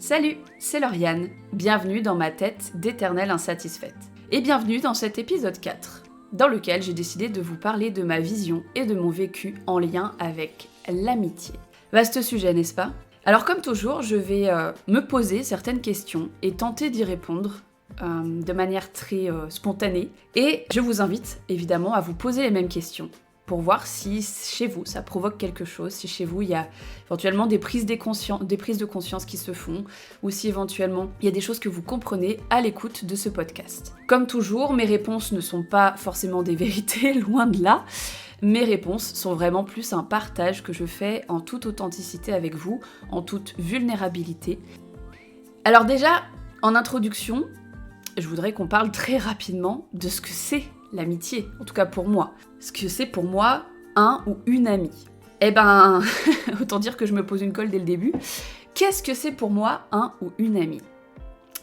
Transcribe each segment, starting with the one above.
Salut, c'est Lauriane. Bienvenue dans ma tête d'éternelle insatisfaite. Et bienvenue dans cet épisode 4, dans lequel j'ai décidé de vous parler de ma vision et de mon vécu en lien avec l'amitié. Vaste sujet, n'est-ce pas ? Alors comme toujours, je vais me poser certaines questions et tenter d'y répondre de manière très spontanée. Et je vous invite évidemment à vous poser les mêmes questions pour voir si chez vous ça provoque quelque chose, si chez vous il y a éventuellement des prises de conscience qui se font, ou si éventuellement il y a des choses que vous comprenez à l'écoute de ce podcast. Comme toujours, mes réponses ne sont pas forcément des vérités, loin de là. Mes réponses sont vraiment plus un partage que je fais en toute authenticité avec vous, en toute vulnérabilité. Alors déjà, en introduction, je voudrais qu'on parle très rapidement de ce que c'est l'amitié, en tout cas pour moi. Ce que c'est pour moi un ou une amie. Eh ben, autant dire que je me pose une colle dès le début. Qu'est-ce que c'est pour moi un ou une amie ?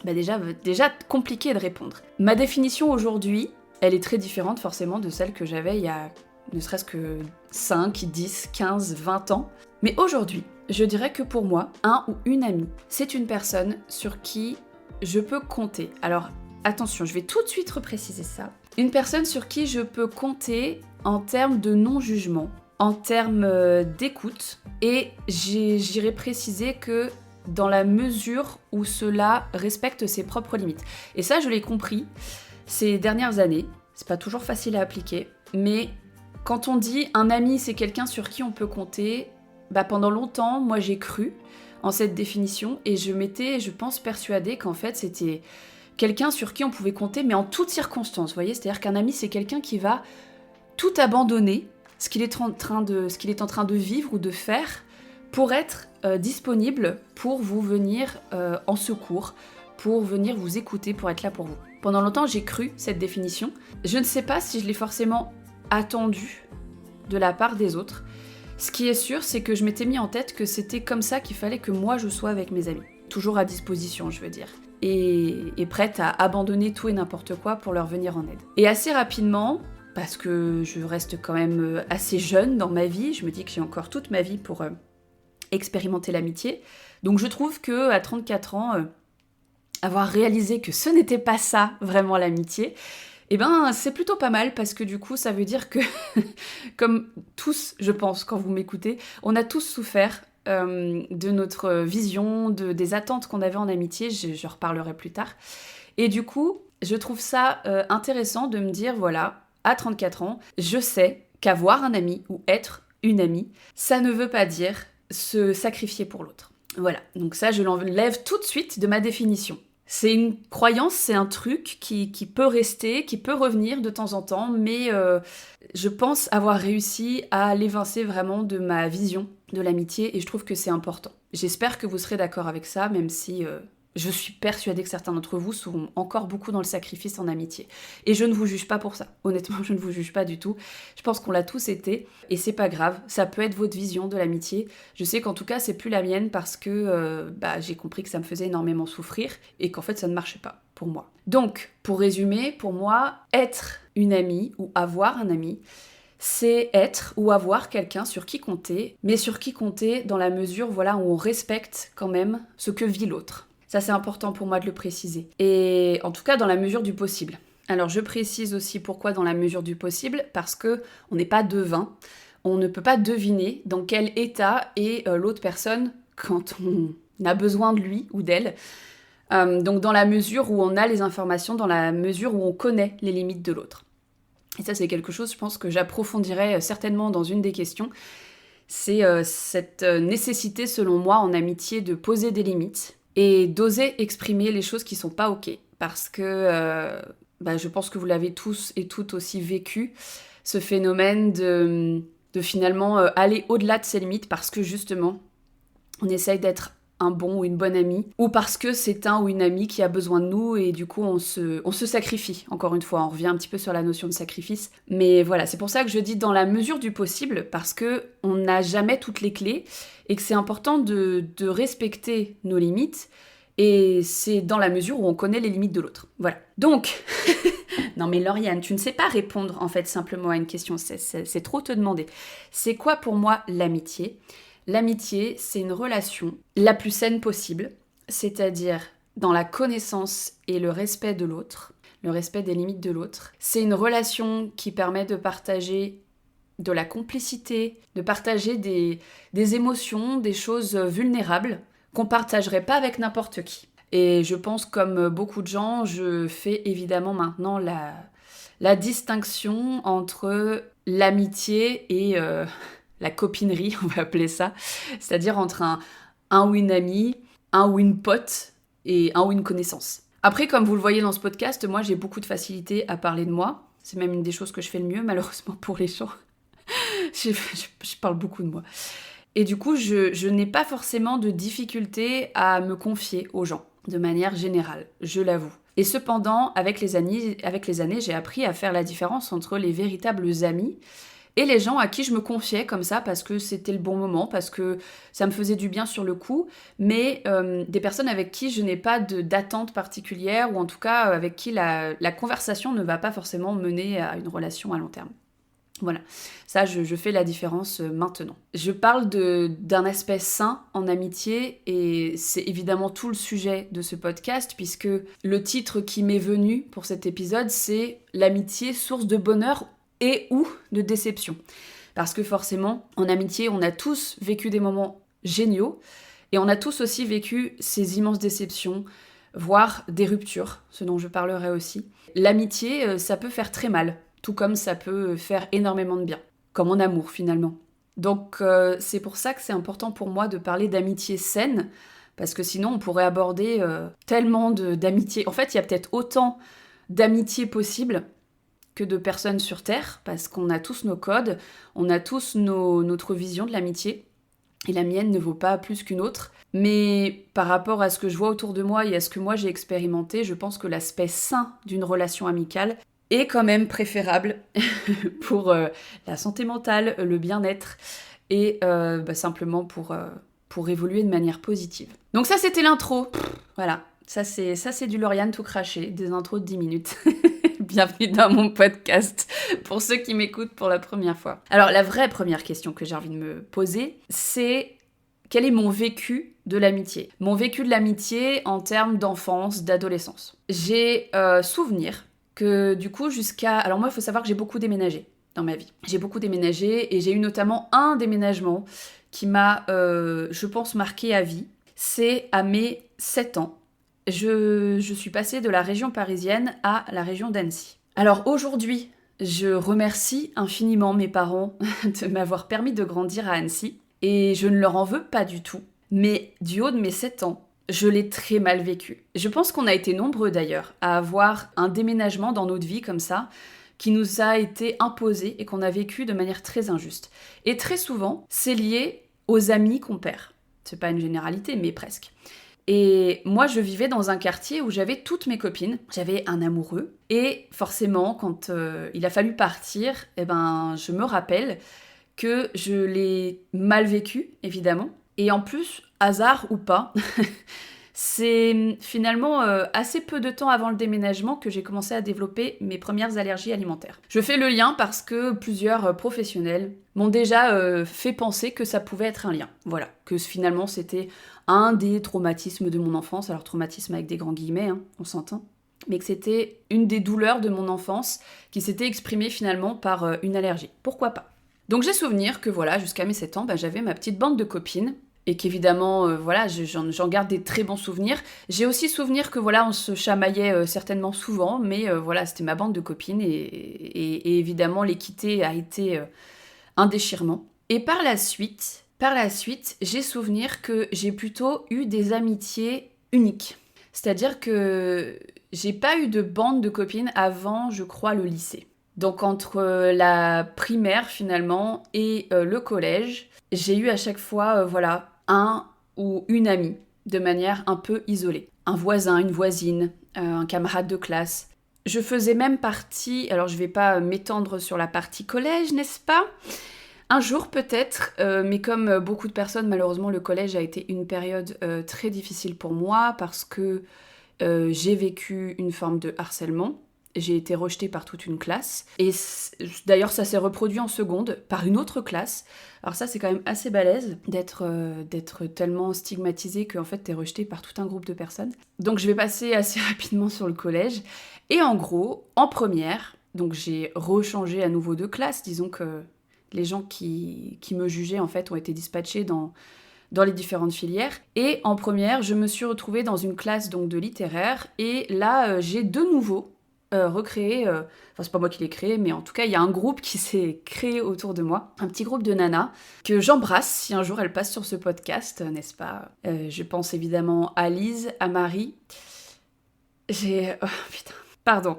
Bah déjà compliqué de répondre. Ma définition aujourd'hui, elle est très différente forcément de celle que j'avais il y a ne serait-ce que 5, 10, 15, 20 ans. Mais aujourd'hui, je dirais que pour moi, un ou une amie, c'est une personne sur qui je peux compter. Alors, attention, je vais tout de suite repréciser ça. Une personne sur qui je peux compter en termes de non-jugement, en termes d'écoute, et j'irai préciser que dans la mesure où cela respecte ses propres limites. Et ça, je l'ai compris ces dernières années. C'est pas toujours facile à appliquer, mais quand on dit un ami, c'est quelqu'un sur qui on peut compter, bah pendant longtemps, moi j'ai cru en cette définition et je m'étais, je pense, persuadée qu'en fait c'était quelqu'un sur qui on pouvait compter, mais en toutes circonstances, vous voyez ? C'est-à-dire qu'un ami, c'est quelqu'un qui va tout abandonner, ce qu'il est en train de vivre ou de faire, pour être disponible pour vous venir en secours, pour venir vous écouter, pour être là pour vous. Pendant longtemps, j'ai cru cette définition. Je ne sais pas si je l'ai forcément attendu de la part des autres. Ce qui est sûr, c'est que je m'étais mis en tête que c'était comme ça qu'il fallait que moi je sois avec mes amis. Toujours à disposition, je veux dire. Et prête à abandonner tout et n'importe quoi pour leur venir en aide. Et assez rapidement, parce que je reste quand même assez jeune dans ma vie, je me dis que j'ai encore toute ma vie pour expérimenter l'amitié. Donc je trouve que à 34 ans, avoir réalisé que ce n'était pas ça vraiment l'amitié, eh ben c'est plutôt pas mal parce que du coup ça veut dire que, comme tous je pense quand vous m'écoutez, on a tous souffert de notre vision, des attentes qu'on avait en amitié, je reparlerai plus tard. Et du coup, je trouve ça intéressant de me dire, voilà, à 34 ans, je sais qu'avoir un ami ou être une amie, ça ne veut pas dire se sacrifier pour l'autre. Voilà, donc ça je l'enlève tout de suite de ma définition. C'est une croyance, c'est un truc qui peut rester, qui peut revenir de temps en temps, mais je pense avoir réussi à l'évincer vraiment de ma vision de l'amitié et je trouve que c'est important. J'espère que vous serez d'accord avec ça, même si je suis persuadée que certains d'entre vous sont encore beaucoup dans le sacrifice en amitié. Et je ne vous juge pas pour ça. Honnêtement, je ne vous juge pas du tout. Je pense qu'on l'a tous été et c'est pas grave. Ça peut être votre vision de l'amitié. Je sais qu'en tout cas, c'est plus la mienne parce que j'ai compris que ça me faisait énormément souffrir et qu'en fait, ça ne marchait pas pour moi. Donc, pour résumer, pour moi, être une amie ou avoir un ami, c'est être ou avoir quelqu'un sur qui compter, mais sur qui compter dans la mesure où on respecte quand même ce que vit l'autre. Ça, c'est important pour moi de le préciser. Et en tout cas, dans la mesure du possible. Alors, je précise aussi pourquoi dans la mesure du possible, parce que on n'est pas devin. On ne peut pas deviner dans quel état est l'autre personne quand on a besoin de lui ou d'elle. Donc, dans la mesure où on a les informations, dans la mesure où on connaît les limites de l'autre. Et ça, c'est quelque chose, je pense, que j'approfondirai certainement dans une des questions. C'est cette nécessité, selon moi, en amitié, de poser des limites et d'oser exprimer les choses qui sont pas ok. Parce que je pense que vous l'avez tous et toutes aussi vécu, ce phénomène de finalement aller au-delà de ses limites parce que justement, on essaye d'être un bon ou une bonne amie, ou parce que c'est un ou une amie qui a besoin de nous et du coup on se sacrifie. Encore une fois, on revient un petit peu sur la notion de sacrifice. Mais voilà, c'est pour ça que je dis dans la mesure du possible, parce que on n'a jamais toutes les clés et que c'est important de respecter nos limites. Et c'est dans la mesure où on connaît les limites de l'autre. Voilà. Donc, non mais Lauriane, tu ne sais pas répondre en fait simplement à une question, c'est trop te demander. C'est quoi pour moi l'amitié ? L'amitié, c'est une relation la plus saine possible c'est-à-dire dans la connaissance et le respect de l'autre, le respect des limites de l'autre. C'est une relation qui permet de partager de la complicité, de partager des émotions, des choses vulnérables qu'on partagerait pas avec n'importe qui. Et je pense, comme beaucoup de gens, je fais évidemment maintenant la distinction entre l'amitié et la copinerie, on va appeler ça. C'est-à-dire entre un ou une amie, un ou une pote et un ou une connaissance. Après, comme vous le voyez dans ce podcast, moi j'ai beaucoup de facilité à parler de moi. C'est même une des choses que je fais le mieux, malheureusement pour les gens. je parle beaucoup de moi. Et du coup, je n'ai pas forcément de difficulté à me confier aux gens, de manière générale, je l'avoue. Et cependant, avec les années, j'ai appris à faire la différence entre les véritables amis et les gens à qui je me confiais comme ça parce que c'était le bon moment, parce que ça me faisait du bien sur le coup, mais des personnes avec qui je n'ai pas d'attente particulière, ou en tout cas avec qui la conversation ne va pas forcément mener à une relation à long terme. Voilà, ça je fais la différence maintenant. Je parle d'un aspect sain en amitié et c'est évidemment tout le sujet de ce podcast puisque le titre qui m'est venu pour cet épisode c'est l'amitié source de bonheur et ou de déception. Parce que forcément, en amitié, on a tous vécu des moments géniaux et on a tous aussi vécu ces immenses déceptions, voire des ruptures, ce dont je parlerai aussi. L'amitié, ça peut faire très mal. Tout comme ça peut faire énormément de bien, comme en amour finalement. Donc c'est pour ça que c'est important pour moi de parler d'amitié saine, parce que sinon on pourrait aborder tellement d'amitié. En fait, il y a peut-être autant d'amitié possible que de personnes sur Terre, parce qu'on a tous nos codes, on a tous notre vision de l'amitié, et la mienne ne vaut pas plus qu'une autre. Mais par rapport à ce que je vois autour de moi et à ce que moi j'ai expérimenté, je pense que l'aspect sain d'une relation amicale est quand même préférable pour la santé mentale, le bien-être et simplement pour évoluer de manière positive. Donc ça c'était l'intro, voilà, ça c'est du Lauriane tout craché, des intros de 10 minutes. Bienvenue dans mon podcast, pour ceux qui m'écoutent pour la première fois. Alors la vraie première question que j'ai envie de me poser, c'est quel est mon vécu de l'amitié ? Mon vécu de l'amitié en termes d'enfance, d'adolescence. J'ai souvenir que du coup Alors moi, il faut savoir que j'ai beaucoup déménagé dans ma vie. J'ai beaucoup déménagé et j'ai eu notamment un déménagement qui m'a, je pense, marqué à vie. C'est à mes 7 ans. Je suis passée de la région parisienne à la région d'Annecy. Alors aujourd'hui, je remercie infiniment mes parents de m'avoir permis de grandir à Annecy et je ne leur en veux pas du tout. Mais du haut de mes 7 ans, je l'ai très mal vécu. Je pense qu'on a été nombreux d'ailleurs à avoir un déménagement dans notre vie comme ça, qui nous a été imposé et qu'on a vécu de manière très injuste. Et très souvent, c'est lié aux amis qu'on perd. C'est pas une généralité, mais presque. Et moi, je vivais dans un quartier où j'avais toutes mes copines, j'avais un amoureux, et forcément, quand il a fallu partir, je me rappelle que je l'ai mal vécu, évidemment. Et en plus, hasard ou pas, c'est finalement assez peu de temps avant le déménagement que j'ai commencé à développer mes premières allergies alimentaires. Je fais le lien parce que plusieurs professionnels m'ont déjà fait penser que ça pouvait être un lien. Voilà, que finalement c'était un des traumatismes de mon enfance, alors traumatisme avec des grands guillemets, hein, on s'entend, mais que c'était une des douleurs de mon enfance qui s'était exprimée finalement par une allergie. Pourquoi pas ? Donc j'ai souvenir que voilà, jusqu'à mes 7 ans, j'avais ma petite bande de copines, et qu'évidemment, j'en garde des très bons souvenirs. J'ai aussi souvenir que voilà, on se chamaillait certainement souvent, mais voilà, c'était ma bande de copines, et évidemment, les quitter a été un déchirement. Et par la suite, j'ai souvenir que j'ai plutôt eu des amitiés uniques. C'est-à-dire que j'ai pas eu de bande de copines avant, je crois, le lycée. Donc entre la primaire finalement et le collège, j'ai eu à chaque fois un ou une amie de manière un peu isolée. Un voisin, une voisine, un camarade de classe. Je faisais même partie, alors je vais pas m'étendre sur la partie collège, n'est-ce pas ? Un jour peut-être, mais comme beaucoup de personnes, malheureusement le collège a été une période très difficile pour moi parce que j'ai vécu une forme de harcèlement. j'ai été rejetée par toute une classe. Et d'ailleurs, ça s'est reproduit en seconde par une autre classe. Alors ça, c'est quand même assez balèze d'être tellement stigmatisé qu'en fait, t'es rejeté par tout un groupe de personnes. Donc je vais passer assez rapidement sur le collège. Et en gros, en première, donc j'ai rechangé à nouveau de classe. Disons que les gens qui me jugeaient, en fait, ont été dispatchés dans les différentes filières. Et en première, je me suis retrouvée dans une classe donc de littéraire. Et là, j'ai de nouveau recréé, enfin c'est pas moi qui l'ai créé, mais en tout cas il y a un groupe qui s'est créé autour de moi, un petit groupe de nanas que j'embrasse si un jour elles passent sur ce podcast, n'est-ce pas. Je pense évidemment à Lise, à Marie. Oh putain, pardon.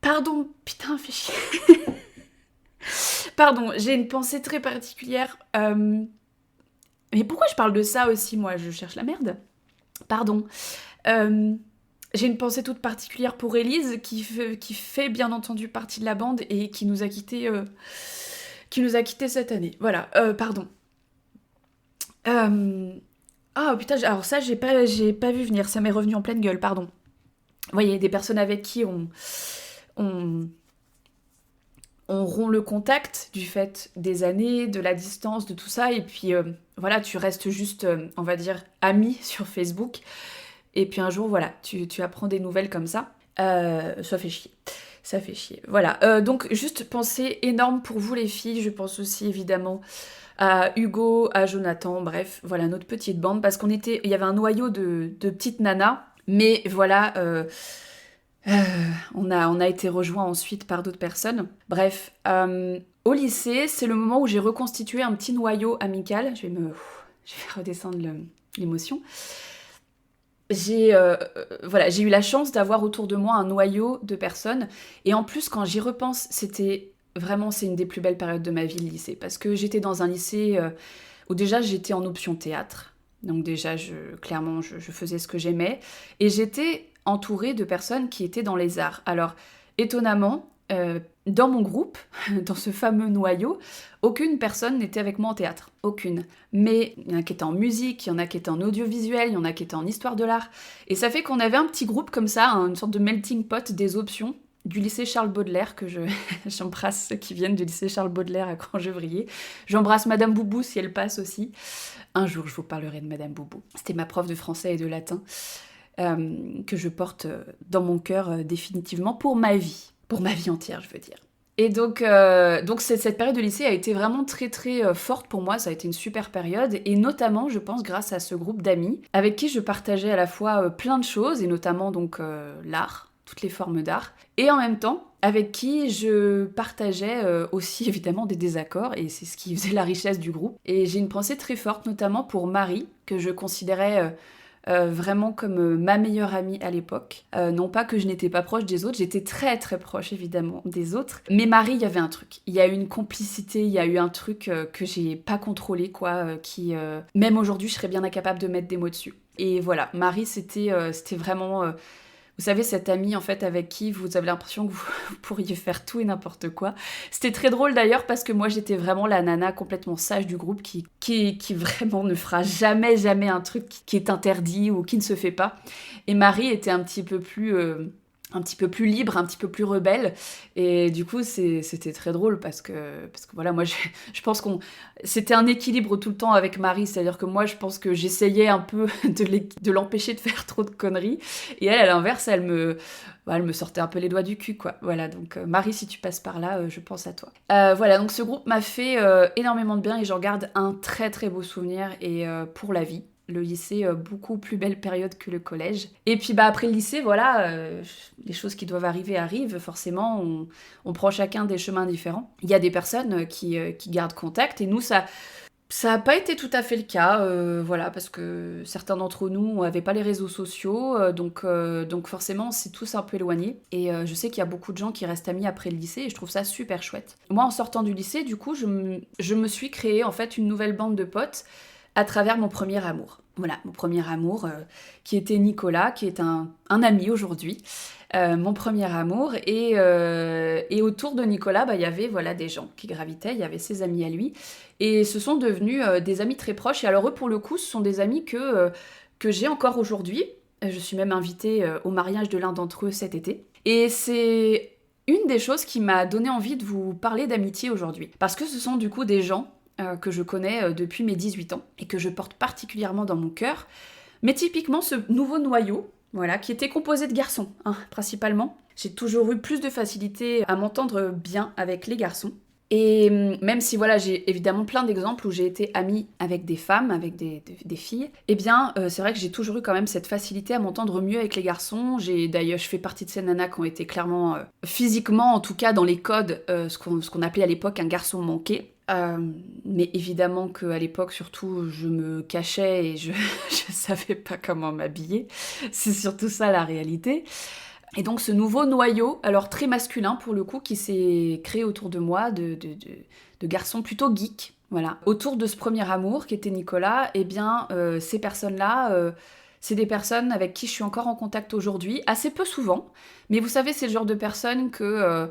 Pardon, putain, fais chier. Pardon, j'ai une pensée très particulière. Mais pourquoi je parle de ça aussi, moi? Je cherche la merde. Pardon. J'ai une pensée toute particulière pour Élise, qui fait bien entendu partie de la bande et qui nous a quittés cette année. Voilà, pardon. Ah putain, alors ça, j'ai pas vu venir, ça m'est revenu en pleine gueule, pardon. Vous voyez, des personnes avec qui on rompt le contact du fait des années, de la distance, de tout ça, et puis voilà, tu restes juste, on va dire, ami sur Facebook, et puis un jour, voilà, tu apprends des nouvelles comme ça, ça fait chier, voilà. Donc, juste pensée énorme pour vous les filles, je pense aussi évidemment à Hugo, à Jonathan, bref, voilà, notre petite bande, parce il y avait un noyau de petites nanas, mais voilà... on a été rejoints ensuite par d'autres personnes. Bref, au lycée, c'est le moment où j'ai reconstitué un petit noyau amical. Je vais redescendre l'émotion. J'ai eu la chance d'avoir autour de moi un noyau de personnes. Et en plus, quand j'y repense, c'est une des plus belles périodes de ma vie, le lycée. Parce que j'étais dans un lycée où déjà j'étais en option théâtre. Donc déjà, clairement, je faisais ce que j'aimais. Et j'étais entourée de personnes qui étaient dans les arts. Alors, étonnamment, dans mon groupe, dans ce fameux noyau, aucune personne n'était avec moi en théâtre. Aucune. Mais il y en a qui étaient en musique, il y en a qui étaient en audiovisuel, il y en a qui étaient en histoire de l'art. Et ça fait qu'on avait un petit groupe comme ça, une sorte de melting pot des options du lycée Charles Baudelaire, que j'embrasse ceux qui viennent du lycée Charles Baudelaire à Crangevrier. J'embrasse Madame Boubou si elle passe aussi. Un jour, je vous parlerai de Madame Boubou. C'était ma prof de français et de latin que je porte dans mon cœur définitivement pour ma vie entière, je veux dire. Et donc cette période de lycée a été vraiment très très forte pour moi, ça a été une super période, et notamment, je pense, grâce à ce groupe d'amis, avec qui je partageais à la fois plein de choses, et notamment donc l'art, toutes les formes d'art, et en même temps, avec qui je partageais aussi évidemment des désaccords, et c'est ce qui faisait la richesse du groupe. Et j'ai une pensée très forte, notamment pour Marie, que je considérais... vraiment comme ma meilleure amie à l'époque. Non pas que je n'étais pas proche des autres, j'étais très très proche évidemment des autres. Mais Marie, il y avait un truc. Il y a eu une complicité, il y a eu un truc que j'ai pas contrôlé, quoi, qui... même aujourd'hui, je serais bien incapable de mettre des mots dessus. Et voilà, Marie, c'était vraiment... vous savez, cette amie, en fait, avec qui vous avez l'impression que vous pourriez faire tout et n'importe quoi. C'était très drôle, d'ailleurs, parce que moi, j'étais vraiment la nana complètement sage du groupe qui vraiment ne fera jamais un truc qui est interdit ou qui ne se fait pas. Et Marie était un petit peu plus libre, un petit peu plus rebelle. Et du coup, c'était très drôle parce que voilà, moi, je pense c'était un équilibre tout le temps avec Marie. C'est-à-dire que moi, je pense que j'essayais un peu de l'empêcher de faire trop de conneries. Et elle, à l'inverse, elle me sortait un peu les doigts du cul, quoi. Voilà, donc Marie, si tu passes par là, je pense à toi. Voilà, donc ce groupe m'a fait énormément de bien et j'en garde un très très beau souvenir et pour la vie. Le lycée, beaucoup plus belle période que le collège. Et puis après le lycée, voilà, les choses qui doivent arriver arrivent, forcément, on prend chacun des chemins différents. Il y a des personnes qui gardent contact, et nous, ça n'a pas été tout à fait le cas, voilà, parce que certains d'entre nous n'avaient pas les réseaux sociaux, donc forcément, on s'est tous un peu éloignés. Et je sais qu'il y a beaucoup de gens qui restent amis après le lycée, et je trouve ça super chouette. Moi, en sortant du lycée, du coup, je me suis créé, en fait, une nouvelle bande de potes, à travers mon premier amour. Voilà, mon premier amour, qui était Nicolas, qui est un ami aujourd'hui. Mon premier amour. Et autour de Nicolas, il y avait voilà, des gens qui gravitaient, il y avait ses amis à lui. Et ce sont devenus des amis très proches. Et alors eux, pour le coup, ce sont des amis que j'ai encore aujourd'hui. Je suis même invitée au mariage de l'un d'entre eux cet été. Et c'est une des choses qui m'a donné envie de vous parler d'amitié aujourd'hui. Parce que ce sont du coup des gens que je connais depuis mes 18 ans et que je porte particulièrement dans mon cœur. Mais typiquement ce nouveau noyau, voilà, qui était composé de garçons, principalement. J'ai toujours eu plus de facilité à m'entendre bien avec les garçons. Et même si voilà, j'ai évidemment plein d'exemples où j'ai été amie avec des femmes, avec des filles, eh bien c'est vrai que j'ai toujours eu quand même cette facilité à m'entendre mieux avec les garçons. D'ailleurs, je fais partie de ces nanas qui ont été clairement, physiquement en tout cas dans les codes, ce qu'on appelait à l'époque un garçon manqué. Mais évidemment qu'à l'époque, surtout, je me cachais et je savais pas comment m'habiller. C'est surtout ça la réalité. Et donc ce nouveau noyau, alors très masculin pour le coup, qui s'est créé autour de moi, de garçons plutôt geeks, voilà. Autour de ce premier amour qui était Nicolas, eh bien ces personnes-là, c'est des personnes avec qui je suis encore en contact aujourd'hui, assez peu souvent, mais vous savez, c'est le genre de personnes que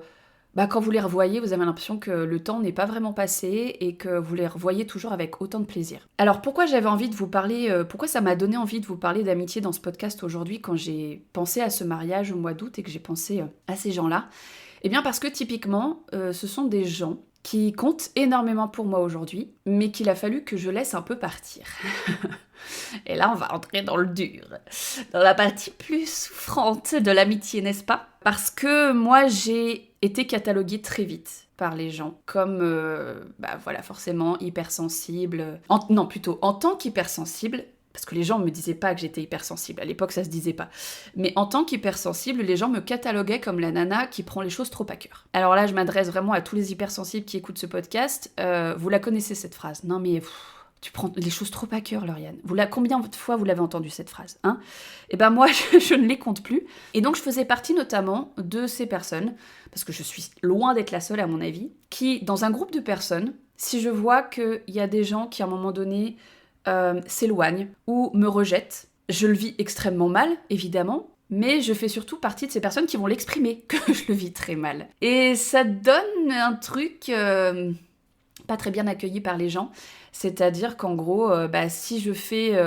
quand vous les revoyez, vous avez l'impression que le temps n'est pas vraiment passé et que vous les revoyez toujours avec autant de plaisir. Alors pourquoi j'avais envie de vous parler, pourquoi ça m'a donné envie de vous parler d'amitié dans ce podcast aujourd'hui quand j'ai pensé à ce mariage au mois d'août et que j'ai pensé à ces gens-là? Eh bien parce que typiquement, ce sont des gens qui comptent énormément pour moi aujourd'hui, mais qu'il a fallu que je laisse un peu partir. Et là, on va entrer dans le dur, dans la partie plus souffrante de l'amitié, n'est-ce pas? Parce que moi, j'ai été cataloguée très vite par les gens comme, voilà, forcément hypersensible. Plutôt en tant qu'hypersensible, parce que les gens me disaient pas que j'étais hypersensible, à l'époque ça se disait pas. Mais en tant qu'hypersensible, les gens me cataloguaient comme la nana qui prend les choses trop à cœur. Alors là, je m'adresse vraiment à tous les hypersensibles qui écoutent ce podcast. Vous la connaissez cette phrase? Non mais... tu prends les choses trop à cœur, Lauriane. Combien de fois vous l'avez entendu cette phrase, hein? Eh ben moi, je ne les compte plus. Et donc je faisais partie notamment de ces personnes, parce que je suis loin d'être la seule à mon avis, qui, dans un groupe de personnes, si je vois qu'il y a des gens qui à un moment donné s'éloignent ou me rejettent, je le vis extrêmement mal, évidemment, mais je fais surtout partie de ces personnes qui vont l'exprimer, que je le vis très mal. Et ça donne un truc... pas très bien accueilli par les gens, c'est-à-dire qu'en gros, si je fais...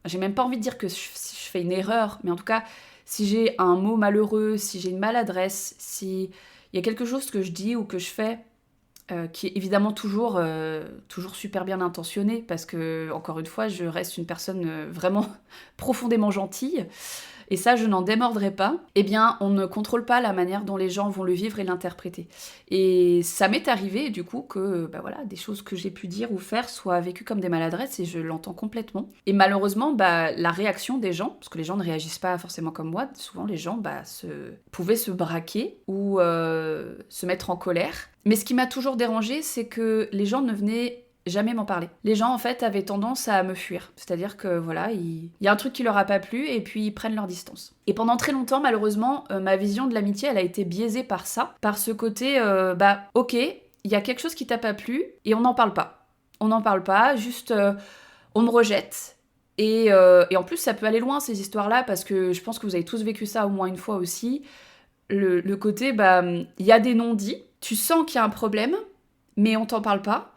j'ai même pas envie de dire que si je fais une erreur, mais en tout cas, si j'ai un mot malheureux, si j'ai une maladresse, si il y a quelque chose que je dis ou que je fais qui est évidemment toujours super bien intentionné, parce que, encore une fois, je reste une personne vraiment profondément gentille, et ça, je n'en démordrai pas, eh bien, on ne contrôle pas la manière dont les gens vont le vivre et l'interpréter. Et ça m'est arrivé, du coup, que des choses que j'ai pu dire ou faire soient vécues comme des maladresses, et je l'entends complètement. Et malheureusement, la réaction des gens, parce que les gens ne réagissent pas forcément comme moi, souvent les gens pouvaient se braquer ou se mettre en colère. Mais ce qui m'a toujours dérangée, c'est que les gens ne venaient jamais m'en parler. Les gens, en fait, avaient tendance à me fuir. C'est-à-dire que, voilà, il y a un truc qui leur a pas plu et puis ils prennent leur distance. Et pendant très longtemps, malheureusement, ma vision de l'amitié, elle a été biaisée par ça. Par ce côté, ok, il y a quelque chose qui t'a pas plu et on n'en parle pas. On n'en parle pas, juste on me rejette. Et en plus, ça peut aller loin, ces histoires-là, parce que je pense que vous avez tous vécu ça au moins une fois aussi. Le côté, il y a des non-dits, tu sens qu'il y a un problème, mais on t'en parle pas.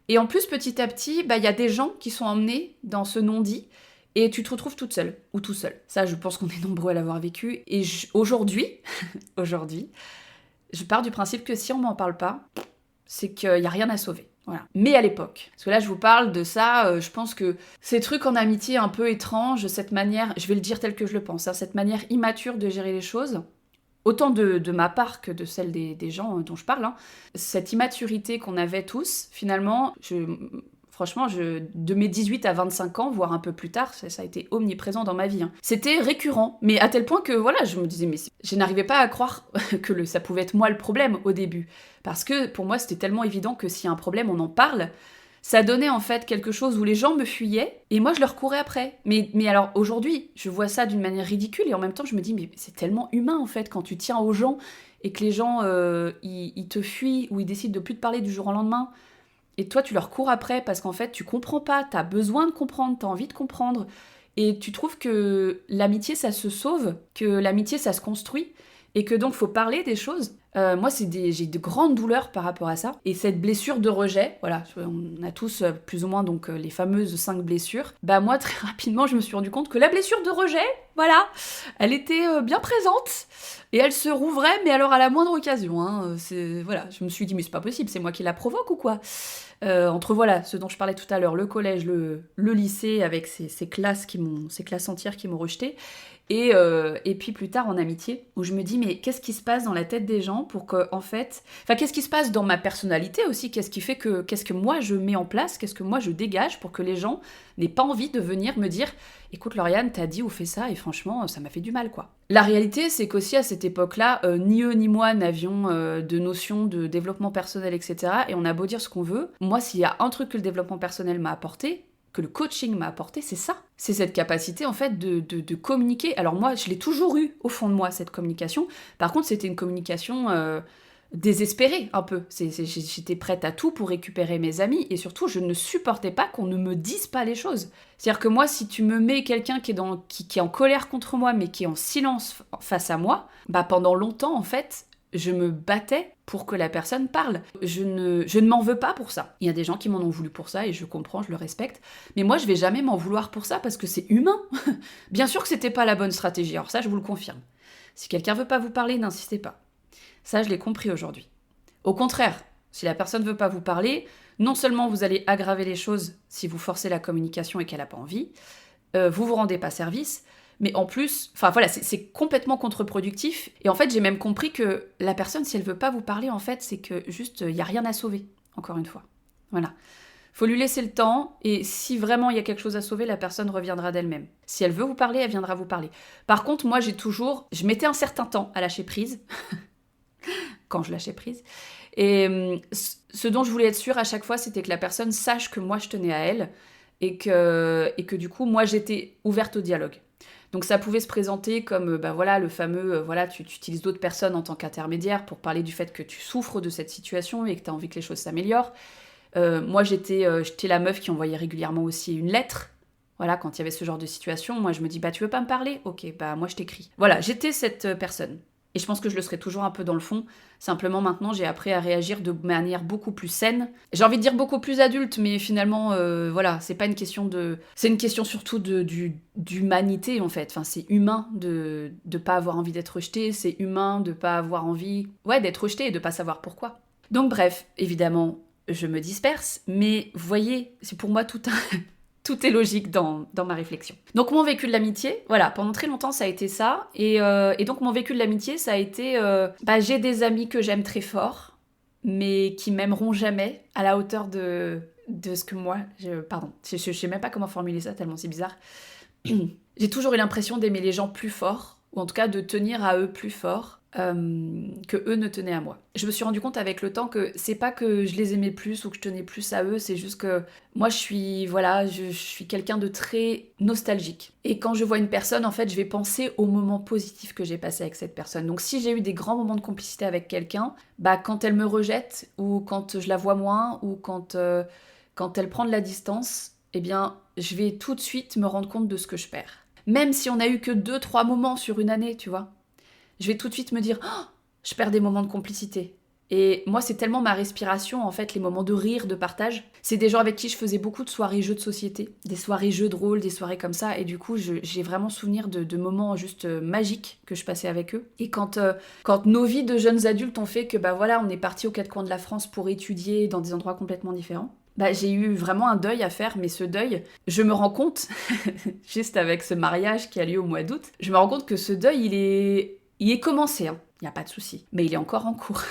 Et en plus, petit à petit, il y a des gens qui sont emmenés dans ce non-dit et tu te retrouves toute seule ou tout seul. Ça, je pense qu'on est nombreux à l'avoir vécu. Et aujourd'hui, je pars du principe que si on m'en parle pas, c'est qu'il n'y a rien à sauver. Voilà. Mais à l'époque, parce que là je vous parle de ça, je pense que ces trucs en amitié un peu étranges, cette manière, je vais le dire tel que je le pense, cette manière immature de gérer les choses, autant de ma part que de celle des gens dont je parle, cette immaturité qu'on avait tous, finalement, franchement, de mes 18 à 25 ans, voire un peu plus tard, ça a été omniprésent dans ma vie. C'était récurrent, mais à tel point que, voilà, je me disais, mais je n'arrivais pas à croire que ça pouvait être moi le problème au début. Parce que, pour moi, c'était tellement évident que s'il y a un problème, on en parle. Ça donnait en fait quelque chose où les gens me fuyaient et moi je leur courais après. Mais alors aujourd'hui, je vois ça d'une manière ridicule et en même temps je me dis mais c'est tellement humain en fait quand tu tiens aux gens et que les gens ils te fuient ou ils décident de plus te parler du jour au lendemain et toi tu leur cours après parce qu'en fait tu comprends pas, t'as besoin de comprendre, t'as envie de comprendre et tu trouves que l'amitié ça se sauve, que l'amitié ça se construit. et que donc faut parler des choses. Moi, j'ai de grandes douleurs par rapport à ça. Et cette blessure de rejet, voilà, on a tous plus ou moins donc les fameuses 5 blessures. Bah moi, très rapidement, je me suis rendu compte que la blessure de rejet, voilà, elle était bien présente. Et elle se rouvrait, mais alors à la moindre occasion. Hein. Voilà, je me suis dit, mais c'est pas possible, c'est moi qui la provoque ou quoi entre voilà, ce dont je parlais tout à l'heure, le collège, le lycée, avec ces classes entières qui m'ont rejetée. Et puis plus tard en amitié, où je me dis, mais qu'est-ce qui se passe dans la tête des gens pour que, en fait... Enfin, qu'est-ce qui se passe dans ma personnalité aussi? Qu'est-ce qui fait que... Qu'est-ce que moi je mets en place? Qu'est-ce que moi je dégage pour que les gens n'aient pas envie de venir me dire, écoute Lauriane, t'as dit ou fait ça, et franchement, ça m'a fait du mal, quoi. La réalité, c'est qu'aussi à cette époque-là, ni eux ni moi n'avions de notion de développement personnel, etc. Et on a beau dire ce qu'on veut. Moi, s'il y a un truc que le développement personnel m'a apporté, que le coaching m'a apporté, c'est ça. C'est cette capacité, en fait, de communiquer. Alors moi, je l'ai toujours eu, au fond de moi, cette communication. Par contre, c'était une communication désespérée, un peu. J'étais prête à tout pour récupérer mes amis, et surtout, je ne supportais pas qu'on ne me dise pas les choses. C'est-à-dire que moi, si tu me mets quelqu'un qui est en colère contre moi, mais qui est en silence face à moi, bah pendant longtemps, en fait, je me battais pour que la personne parle. Je ne m'en veux pas pour ça. Il y a des gens qui m'en ont voulu pour ça et je comprends, je le respecte. Mais moi, je vais jamais m'en vouloir pour ça parce que c'est humain. Bien sûr que c'était pas la bonne stratégie. Alors ça, je vous le confirme. Si quelqu'un veut pas vous parler, n'insistez pas. Ça, je l'ai compris aujourd'hui. Au contraire, si la personne veut pas vous parler, non seulement vous allez aggraver les choses si vous forcez la communication et qu'elle a pas envie, vous vous rendez pas service. Mais en plus, enfin voilà, c'est complètement contre-productif. Et en fait, j'ai même compris que la personne, si elle veut pas vous parler, en fait, c'est que juste, il y a rien à sauver, encore une fois. Voilà. Faut lui laisser le temps, et si vraiment il y a quelque chose à sauver, la personne reviendra d'elle-même. Si elle veut vous parler, elle viendra vous parler. Par contre, moi, je mettais un certain temps à lâcher prise, quand je lâchais prise. Et ce dont je voulais être sûre à chaque fois, c'était que la personne sache que moi, je tenais à elle, et que du coup, moi, j'étais ouverte au dialogue. Donc ça pouvait se présenter comme voilà, le fameux tu utilises d'autres personnes en tant qu'intermédiaire pour parler du fait que tu souffres de cette situation et que tu as envie que les choses s'améliorent. Moi j'étais la meuf qui envoyait régulièrement aussi une lettre. Voilà, quand il y avait ce genre de situation, moi je me dis tu veux pas me parler? Ok, moi je t'écris. Voilà, j'étais cette personne. Et je pense que je le serai toujours un peu dans le fond. Simplement, maintenant, j'ai appris à réagir de manière beaucoup plus saine. J'ai envie de dire beaucoup plus adulte, mais finalement, voilà, c'est pas une question de... C'est une question surtout d'humanité, en fait. Enfin, c'est humain de pas avoir envie d'être rejeté. C'est humain de pas avoir envie... Ouais, d'être rejeté et de pas savoir pourquoi. Donc bref, évidemment, je me disperse. Mais vous voyez, c'est pour moi tout un... Tout est logique dans ma réflexion. Donc mon vécu de l'amitié, voilà, pendant très longtemps ça a été ça. Et donc mon vécu de l'amitié, ça a été... j'ai des amis que j'aime très fort, mais qui m'aimeront jamais à la hauteur de ce que moi... Pardon, je sais même pas comment formuler ça, tellement c'est bizarre. J'ai toujours eu l'impression d'aimer les gens plus fort, ou en tout cas de tenir à eux plus fort, que eux ne tenaient à moi. Je me suis rendu compte avec le temps que c'est pas que je les aimais plus ou que je tenais plus à eux, c'est juste que moi je suis quelqu'un de très nostalgique. Et quand je vois une personne, en fait, je vais penser aux moments positifs que j'ai passés avec cette personne. Donc si j'ai eu des grands moments de complicité avec quelqu'un, quand elle me rejette, ou quand je la vois moins, ou quand elle prend de la distance, eh bien, je vais tout de suite me rendre compte de ce que je perds. Même si on n'a eu que 2-3 moments sur une année, tu vois. Je vais tout de suite me dire je perds des moments de complicité. Et moi, c'est tellement ma respiration, en fait, les moments de rire, de partage. C'est des gens avec qui je faisais beaucoup de soirées jeux de société, des soirées jeux de rôle, des soirées comme ça. Et du coup, j'ai vraiment souvenir de moments juste magiques que je passais avec eux. Et quand nos vies de jeunes adultes ont fait que, on est partis aux 4 coins de la France pour étudier dans des endroits complètement différents, j'ai eu vraiment un deuil à faire, mais ce deuil, je me rends compte, juste avec ce mariage qui a lieu au mois d'août, je me rends compte que ce deuil, il est commencé, hein. Il n'y a pas de souci, mais il est encore en cours.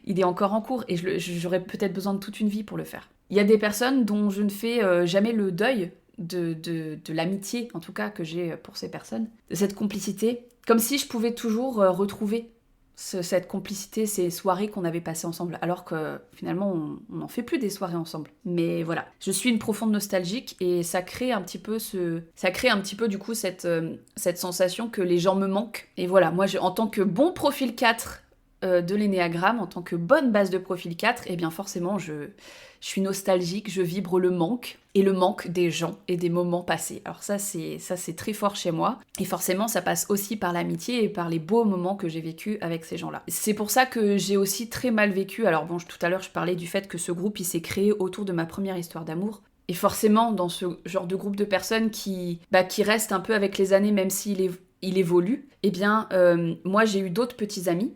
Il est encore en cours et j'aurais peut-être besoin de toute une vie pour le faire. Il y a des personnes dont je ne fais jamais le deuil de l'amitié, en tout cas, que j'ai pour ces personnes, de cette complicité, comme si je pouvais toujours retrouver cette complicité, ces soirées qu'on avait passées ensemble, alors que finalement on n'en fait plus des soirées ensemble. Mais voilà, je suis une profonde nostalgique et ça crée un petit peu du coup cette sensation que les gens me manquent. Et voilà, moi en tant que bon profil 4 de l'énéagramme en tant que bonne base de profil 4, eh bien forcément je suis nostalgique, je vibre le manque et le manque des gens et des moments passés. Alors ça c'est très fort chez moi et forcément ça passe aussi par l'amitié et par les beaux moments que j'ai vécus avec ces gens-là. C'est pour ça que j'ai aussi très mal vécu. Alors bon, tout à l'heure je parlais du fait que ce groupe il s'est créé autour de ma première histoire d'amour. Et forcément, dans ce genre de groupe de personnes qui restent un peu avec les années, même il évolue, eh bien, moi j'ai eu d'autres petits amis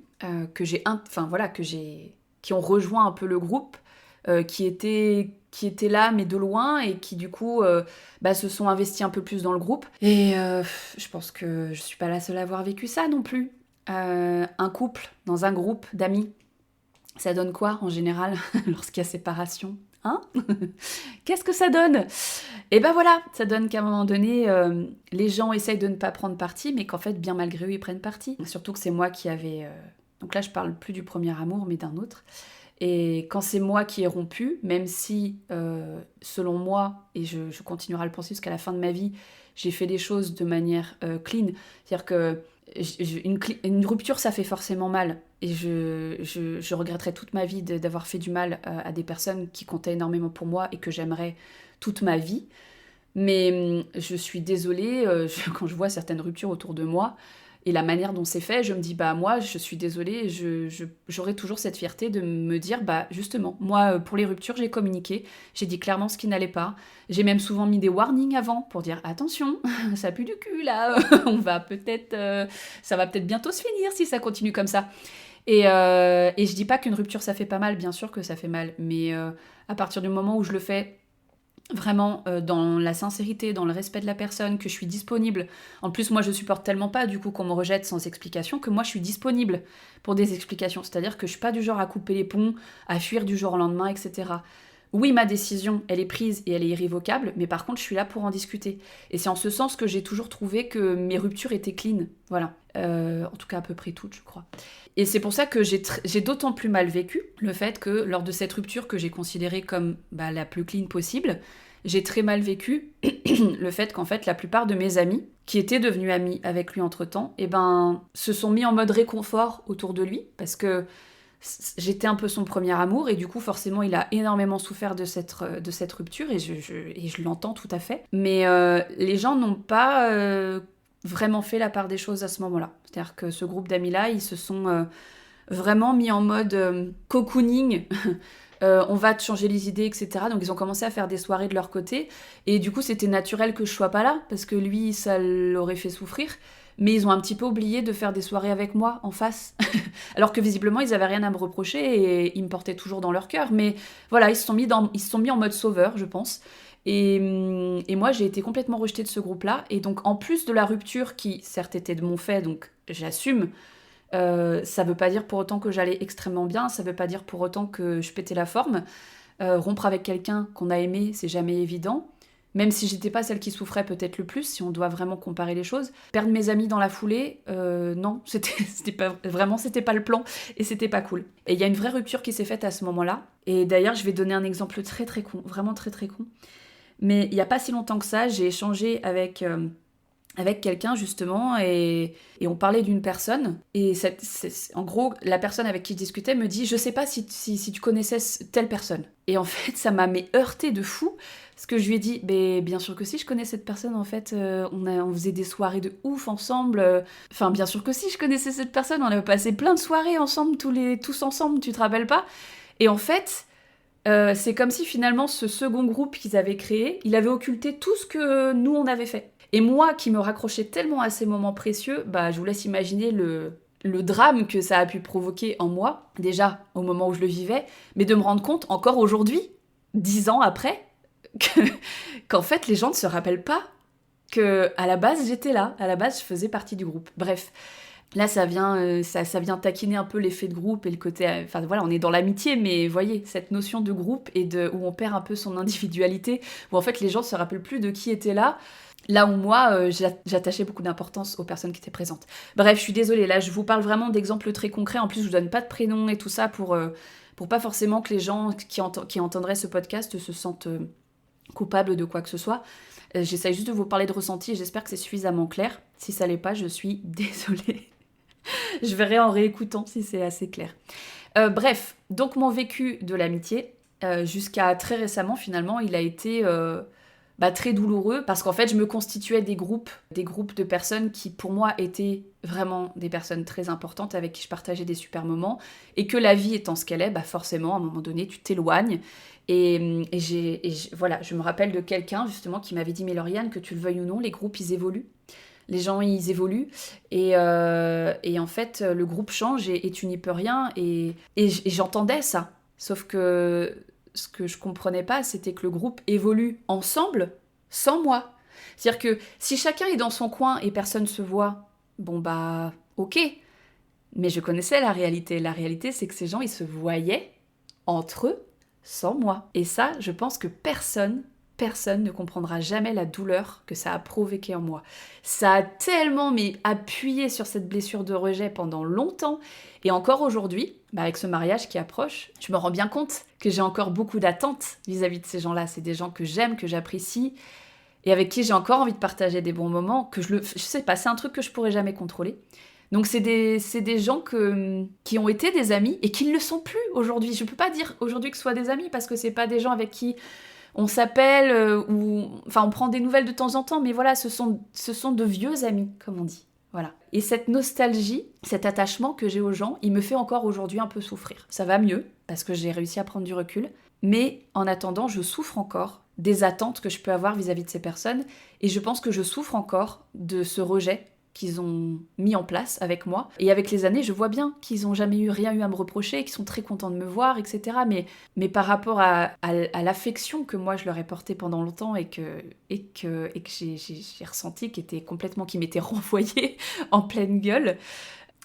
qui ont rejoint un peu le groupe, qui étaient là mais de loin et qui du coup se sont investis un peu plus dans le groupe. Et je pense que je suis pas la seule à avoir vécu ça non plus. Un couple dans un groupe d'amis, ça donne quoi en général lorsqu'il y a séparation ? Hein? Qu'est-ce que ça donne? Et ben voilà, ça donne qu'à un moment donné, les gens essayent de ne pas prendre parti, mais qu'en fait, bien malgré eux, ils prennent parti. Surtout que c'est moi qui avais... Donc là, je parle plus du premier amour, mais d'un autre. Et quand c'est moi qui ai rompu, même si, selon moi, et je continuerai à le penser jusqu'à la fin de ma vie, j'ai fait les choses de manière clean. C'est-à-dire que une rupture, ça fait forcément mal. Et je regretterai toute ma vie d'avoir fait du mal à des personnes qui comptaient énormément pour moi et que j'aimerais toute ma vie. Mais je suis désolée, quand je vois certaines ruptures autour de moi et la manière dont c'est fait, je me dis, moi, je suis désolée, j'aurai toujours cette fierté de me dire, justement, moi, pour les ruptures, j'ai communiqué, j'ai dit clairement ce qui n'allait pas. J'ai même souvent mis des warnings avant pour dire, attention, ça pue du cul, là, ça va peut-être bientôt se finir si ça continue comme ça. Et je dis pas qu'une rupture, ça fait pas mal, bien sûr que ça fait mal, mais à partir du moment où je le fais vraiment dans la sincérité, dans le respect de la personne, que je suis disponible. En plus, moi, je supporte tellement pas, du coup, qu'on me rejette sans explication, que moi, je suis disponible pour des explications. C'est-à-dire que je suis pas du genre à couper les ponts, à fuir du jour au lendemain, etc. Oui, ma décision, elle est prise et elle est irrévocable, mais par contre, je suis là pour en discuter. Et c'est en ce sens que j'ai toujours trouvé que mes ruptures étaient clean. Voilà. En tout cas, à peu près toutes, je crois. Et c'est pour ça que j'ai d'autant plus mal vécu le fait que lors de cette rupture que j'ai considérée comme la plus clean possible, j'ai très mal vécu le fait qu'en fait la plupart de mes amis, qui étaient devenus amis avec lui entre-temps, se sont mis en mode réconfort autour de lui, parce que j'étais un peu son premier amour, et du coup forcément il a énormément souffert de cette rupture, et je l'entends tout à fait. Mais les gens n'ont pas... vraiment fait la part des choses à ce moment-là. C'est-à-dire que ce groupe d'amis-là, ils se sont vraiment mis en mode cocooning. On va te changer les idées, etc. Donc ils ont commencé à faire des soirées de leur côté. Et du coup, c'était naturel que je sois pas là, parce que lui, ça l'aurait fait souffrir. Mais ils ont un petit peu oublié de faire des soirées avec moi, en face. Alors que visiblement, ils avaient rien à me reprocher et ils me portaient toujours dans leur cœur. Mais voilà, ils se sont mis en mode sauveur, je pense. Et moi, j'ai été complètement rejetée de ce groupe-là. Et donc, en plus de la rupture qui, certes, était de mon fait, donc j'assume, ça veut pas dire pour autant que j'allais extrêmement bien, ça veut pas dire pour autant que je pétais la forme. Rompre avec quelqu'un qu'on a aimé, c'est jamais évident. Même si j'étais pas celle qui souffrait peut-être le plus, si on doit vraiment comparer les choses. Perdre mes amis dans la foulée, non, c'était pas le plan et c'était pas cool. Et il y a une vraie rupture qui s'est faite à ce moment-là. Et d'ailleurs, je vais donner un exemple très très con, vraiment très très con. Mais il n'y a pas si longtemps que ça, j'ai échangé avec quelqu'un justement et on parlait d'une personne. Et en gros, la personne avec qui je discutais me dit « Je sais pas si tu connaissais telle personne ». Et en fait, ça m'a heurté de fou. Parce que je lui ai dit « Bien sûr que si, je connais cette personne. En fait, on faisait des soirées de ouf ensemble. Enfin, bien sûr que si, je connaissais cette personne. On avait passé plein de soirées ensemble, tous ensemble, tu te rappelles pas ?» Et en fait... c'est comme si finalement ce second groupe qu'ils avaient créé, il avait occulté tout ce que nous on avait fait. Et moi qui me raccrochais tellement à ces moments précieux, je vous laisse imaginer le drame que ça a pu provoquer en moi, déjà au moment où je le vivais, mais de me rendre compte encore aujourd'hui, 10 ans après, qu'en fait les gens ne se rappellent pas que à la base j'étais là, à la base je faisais partie du groupe. Bref. Là, ça vient taquiner un peu l'effet de groupe et le côté... Enfin voilà, on est dans l'amitié, mais voyez, cette notion de groupe et où on perd un peu son individualité, où en fait les gens se rappellent plus de qui était là, là où moi, j'attachais beaucoup d'importance aux personnes qui étaient présentes. Bref, je suis désolée, là je vous parle vraiment d'exemples très concrets, en plus je vous donne pas de prénom et tout ça pour pas forcément que les gens qui entendraient ce podcast se sentent coupables de quoi que ce soit. J'essaye juste de vous parler de ressenti et j'espère que c'est suffisamment clair. Si ça l'est pas, je suis désolée. Je verrai en réécoutant si c'est assez clair. Bref, donc mon vécu de l'amitié, jusqu'à très récemment finalement, il a été très douloureux parce qu'en fait je me constituais des groupes de personnes qui pour moi étaient vraiment des personnes très importantes avec qui je partageais des super moments et que la vie étant ce qu'elle est, forcément à un moment donné tu t'éloignes voilà, je me rappelle de quelqu'un justement qui m'avait dit mais Lauriane, que tu le veuilles ou non, les groupes ils évoluent. Les gens, ils évoluent et en fait, le groupe change et tu n'y peux rien. Et j'entendais ça. Sauf que ce que je comprenais pas, c'était que le groupe évolue ensemble, sans moi. C'est-à-dire que si chacun est dans son coin et personne se voit, ok. Mais je connaissais la réalité. La réalité, c'est que ces gens, ils se voyaient entre eux, sans moi. Et ça, je pense que personne ne comprendra jamais la douleur que ça a provoqué en moi. Ça a tellement appuyé sur cette blessure de rejet pendant longtemps. Et encore aujourd'hui, avec ce mariage qui approche, je me rends bien compte que j'ai encore beaucoup d'attentes vis-à-vis de ces gens-là. C'est des gens que j'aime, que j'apprécie, et avec qui j'ai encore envie de partager des bons moments, je sais pas, c'est un truc que je pourrais jamais contrôler. Donc c'est des gens qui ont été des amis et qui ne le sont plus aujourd'hui. Je peux pas dire aujourd'hui que ce soit des amis parce que c'est pas des gens avec qui on s'appelle on prend des nouvelles de temps en temps, mais voilà, ce sont de vieux amis, comme on dit. Voilà. Et cette nostalgie, cet attachement que j'ai aux gens, il me fait encore aujourd'hui un peu souffrir. Ça va mieux, parce que j'ai réussi à prendre du recul, mais en attendant, je souffre encore des attentes que je peux avoir vis-à-vis de ces personnes, et je pense que je souffre encore de ce rejet qu'ils ont mis en place avec moi. Et avec les années, je vois bien qu'ils n'ont jamais rien eu à me reprocher, qu'ils sont très contents de me voir, etc. Mais par rapport à l'affection que moi je leur ai portée pendant longtemps et que j'ai ressenti qui m'était renvoyée en pleine gueule,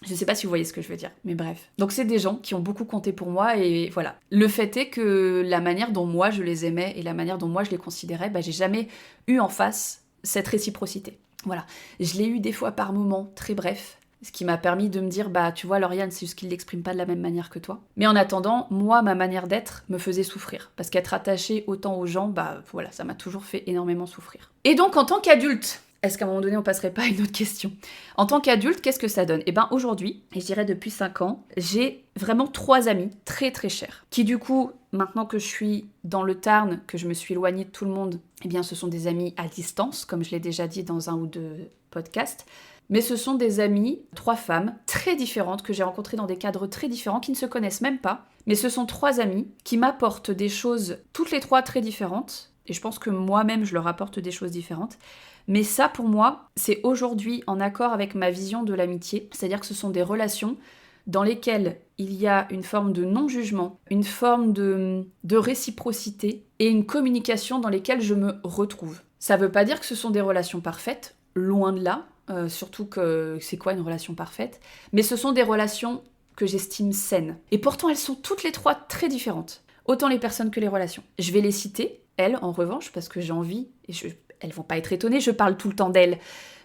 je sais pas si vous voyez ce que je veux dire, mais bref. Donc c'est des gens qui ont beaucoup compté pour moi et voilà. Le fait est que la manière dont moi je les aimais et la manière dont moi je les considérais, j'ai jamais eu en face cette réciprocité. Voilà, je l'ai eu des fois par moments, très bref, ce qui m'a permis de me dire, tu vois Lauriane, c'est juste qu'il l'exprime pas de la même manière que toi. Mais en attendant, moi, ma manière d'être me faisait souffrir. Parce qu'être attachée autant aux gens, voilà, ça m'a toujours fait énormément souffrir. Et donc, en tant qu'adulte, est-ce qu'à un moment donné, on passerait pas à une autre question ? En tant qu'adulte, qu'est-ce que ça donne ? Aujourd'hui, et je dirais depuis 5 ans, j'ai vraiment 3 amis très très chers, qui du coup, maintenant que je suis dans le Tarn, que je me suis éloignée de tout le monde, ce sont des amis à distance, comme je l'ai déjà dit dans 1 ou 2 podcasts, mais ce sont des amis, 3 femmes très différentes, que j'ai rencontrées dans des cadres très différents, qui ne se connaissent même pas, mais ce sont 3 amis qui m'apportent des choses, toutes les 3 très différentes, et je pense que moi-même je leur apporte des choses différentes. Mais ça, pour moi, c'est aujourd'hui en accord avec ma vision de l'amitié. C'est-à-dire que ce sont des relations dans lesquelles il y a une forme de non-jugement, une forme de réciprocité et une communication dans lesquelles je me retrouve. Ça veut pas dire que ce sont des relations parfaites, loin de là, surtout que c'est quoi une relation parfaite, mais ce sont des relations que j'estime saines. Et pourtant, elles sont toutes les 3 très différentes. Autant les personnes que les relations. Je vais les citer, elles, en revanche, parce que j'ai envie, et elles vont pas être étonnées, je parle tout le temps d'elles.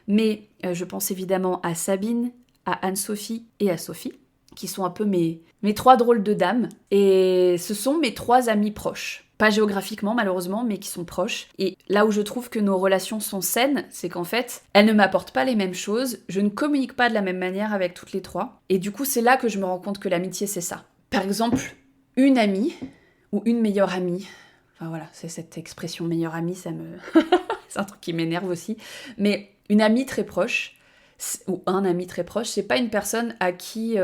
Mais je pense évidemment à Sabine, à Anne-Sophie et à Sophie, qui sont un peu mes 3 drôles de dames. Et ce sont mes 3 amies proches. Pas géographiquement malheureusement, mais qui sont proches. Et là où je trouve que nos relations sont saines, c'est qu'en fait, elles ne m'apportent pas les mêmes choses, je ne communique pas de la même manière avec toutes les 3. Et du coup, c'est là que je me rends compte que l'amitié, c'est ça. Par exemple, une amie, ou une meilleure amie, enfin voilà, c'est cette expression meilleure amie, c'est un truc qui m'énerve aussi. Mais une amie très proche, ou un ami très proche, c'est pas une personne avec qui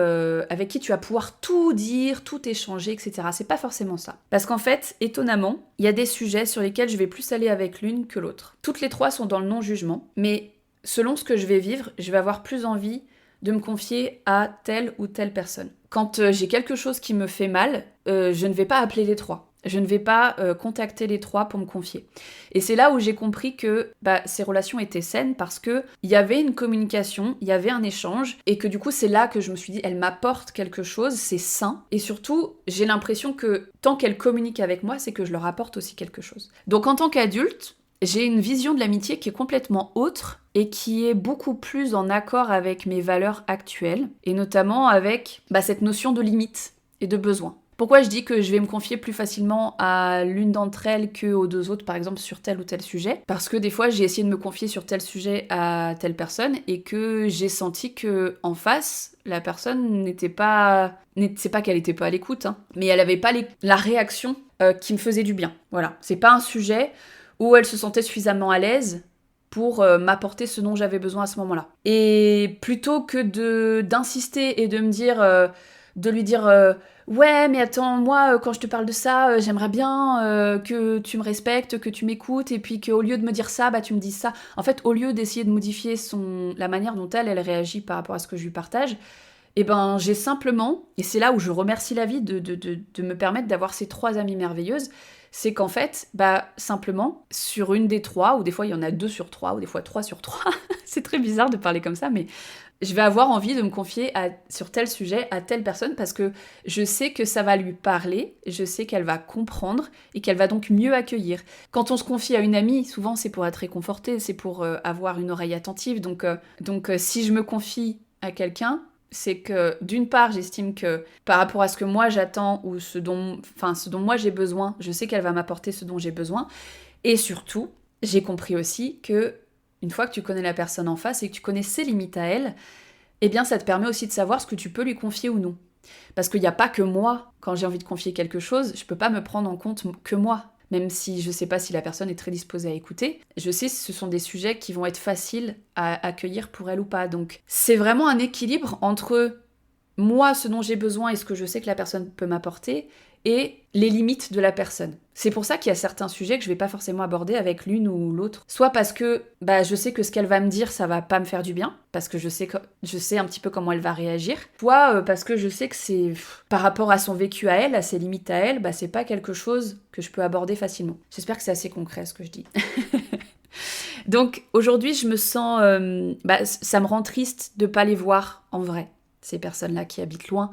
tu vas pouvoir tout dire, tout échanger, etc. C'est pas forcément ça. Parce qu'en fait, étonnamment, il y a des sujets sur lesquels je vais plus aller avec l'une que l'autre. Toutes les 3 sont dans le non-jugement, mais selon ce que je vais vivre, je vais avoir plus envie de me confier à telle ou telle personne. Quand j'ai quelque chose qui me fait mal, je ne vais pas appeler les 3. Je ne vais pas contacter les 3 pour me confier. Et c'est là où j'ai compris que ces relations étaient saines parce qu'il y avait une communication, il y avait un échange, et que du coup c'est là que je me suis dit, elle m'apporte quelque chose, c'est sain. Et surtout, j'ai l'impression que tant qu'elle communique avec moi, c'est que je leur apporte aussi quelque chose. Donc en tant qu'adulte, j'ai une vision de l'amitié qui est complètement autre et qui est beaucoup plus en accord avec mes valeurs actuelles, et notamment avec cette notion de limite et de besoin. Pourquoi je dis que je vais me confier plus facilement à l'une d'entre elles qu'aux deux autres, par exemple, sur tel ou tel sujet? Parce que des fois, j'ai essayé de me confier sur tel sujet à telle personne et que j'ai senti que en face, la personne n'était pas... C'est pas qu'elle était pas à l'écoute, hein, mais elle avait pas la réaction qui me faisait du bien. Voilà. C'est pas un sujet où elle se sentait suffisamment à l'aise pour m'apporter ce dont j'avais besoin à ce moment-là. Et plutôt que d'insister et de me dire... de lui dire ouais mais attends moi quand je te parle de ça j'aimerais bien que tu me respectes, que tu m'écoutes et puis qu'au lieu de me dire ça bah tu me dises ça. En fait au lieu d'essayer de modifier la manière dont elle réagit par rapport à ce que je lui partage, et ben j'ai simplement, et c'est là où je remercie la vie de me permettre d'avoir ces 3 amies merveilleuses, c'est qu'en fait, bah simplement, sur une des 3, ou des fois il y en a 2 sur 3, ou des fois 3 sur 3, c'est très bizarre de parler comme ça, mais je vais avoir envie de me confier sur tel sujet à telle personne parce que je sais que ça va lui parler, je sais qu'elle va comprendre et qu'elle va donc mieux accueillir. Quand on se confie à une amie, souvent c'est pour être réconforté, c'est pour avoir une oreille attentive, donc si je me confie à quelqu'un, c'est que d'une part j'estime que par rapport à ce que moi j'attends ou ce dont moi j'ai besoin, je sais qu'elle va m'apporter ce dont j'ai besoin, et surtout j'ai compris aussi que une fois que tu connais la personne en face et que tu connais ses limites à elle, eh bien ça te permet aussi de savoir ce que tu peux lui confier ou non. Parce qu'il n'y a pas que moi, quand j'ai envie de confier quelque chose, je peux pas me prendre en compte que moi. Même si je sais pas si la personne est très disposée à écouter, je sais si ce sont des sujets qui vont être faciles à accueillir pour elle ou pas. Donc c'est vraiment un équilibre entre moi, ce dont j'ai besoin et ce que je sais que la personne peut m'apporter, et les limites de la personne. C'est pour ça qu'il y a certains sujets que je vais pas forcément aborder avec l'une ou l'autre. Soit parce que je sais que ce qu'elle va me dire, ça va pas me faire du bien, parce que je sais un petit peu comment elle va réagir. Soit parce que je sais que c'est par rapport à son vécu à elle, à ses limites à elle, c'est pas quelque chose que je peux aborder facilement. J'espère que c'est assez concret ce que je dis. Donc aujourd'hui, je me sens... ça me rend triste de pas les voir en vrai, ces personnes-là qui habitent loin.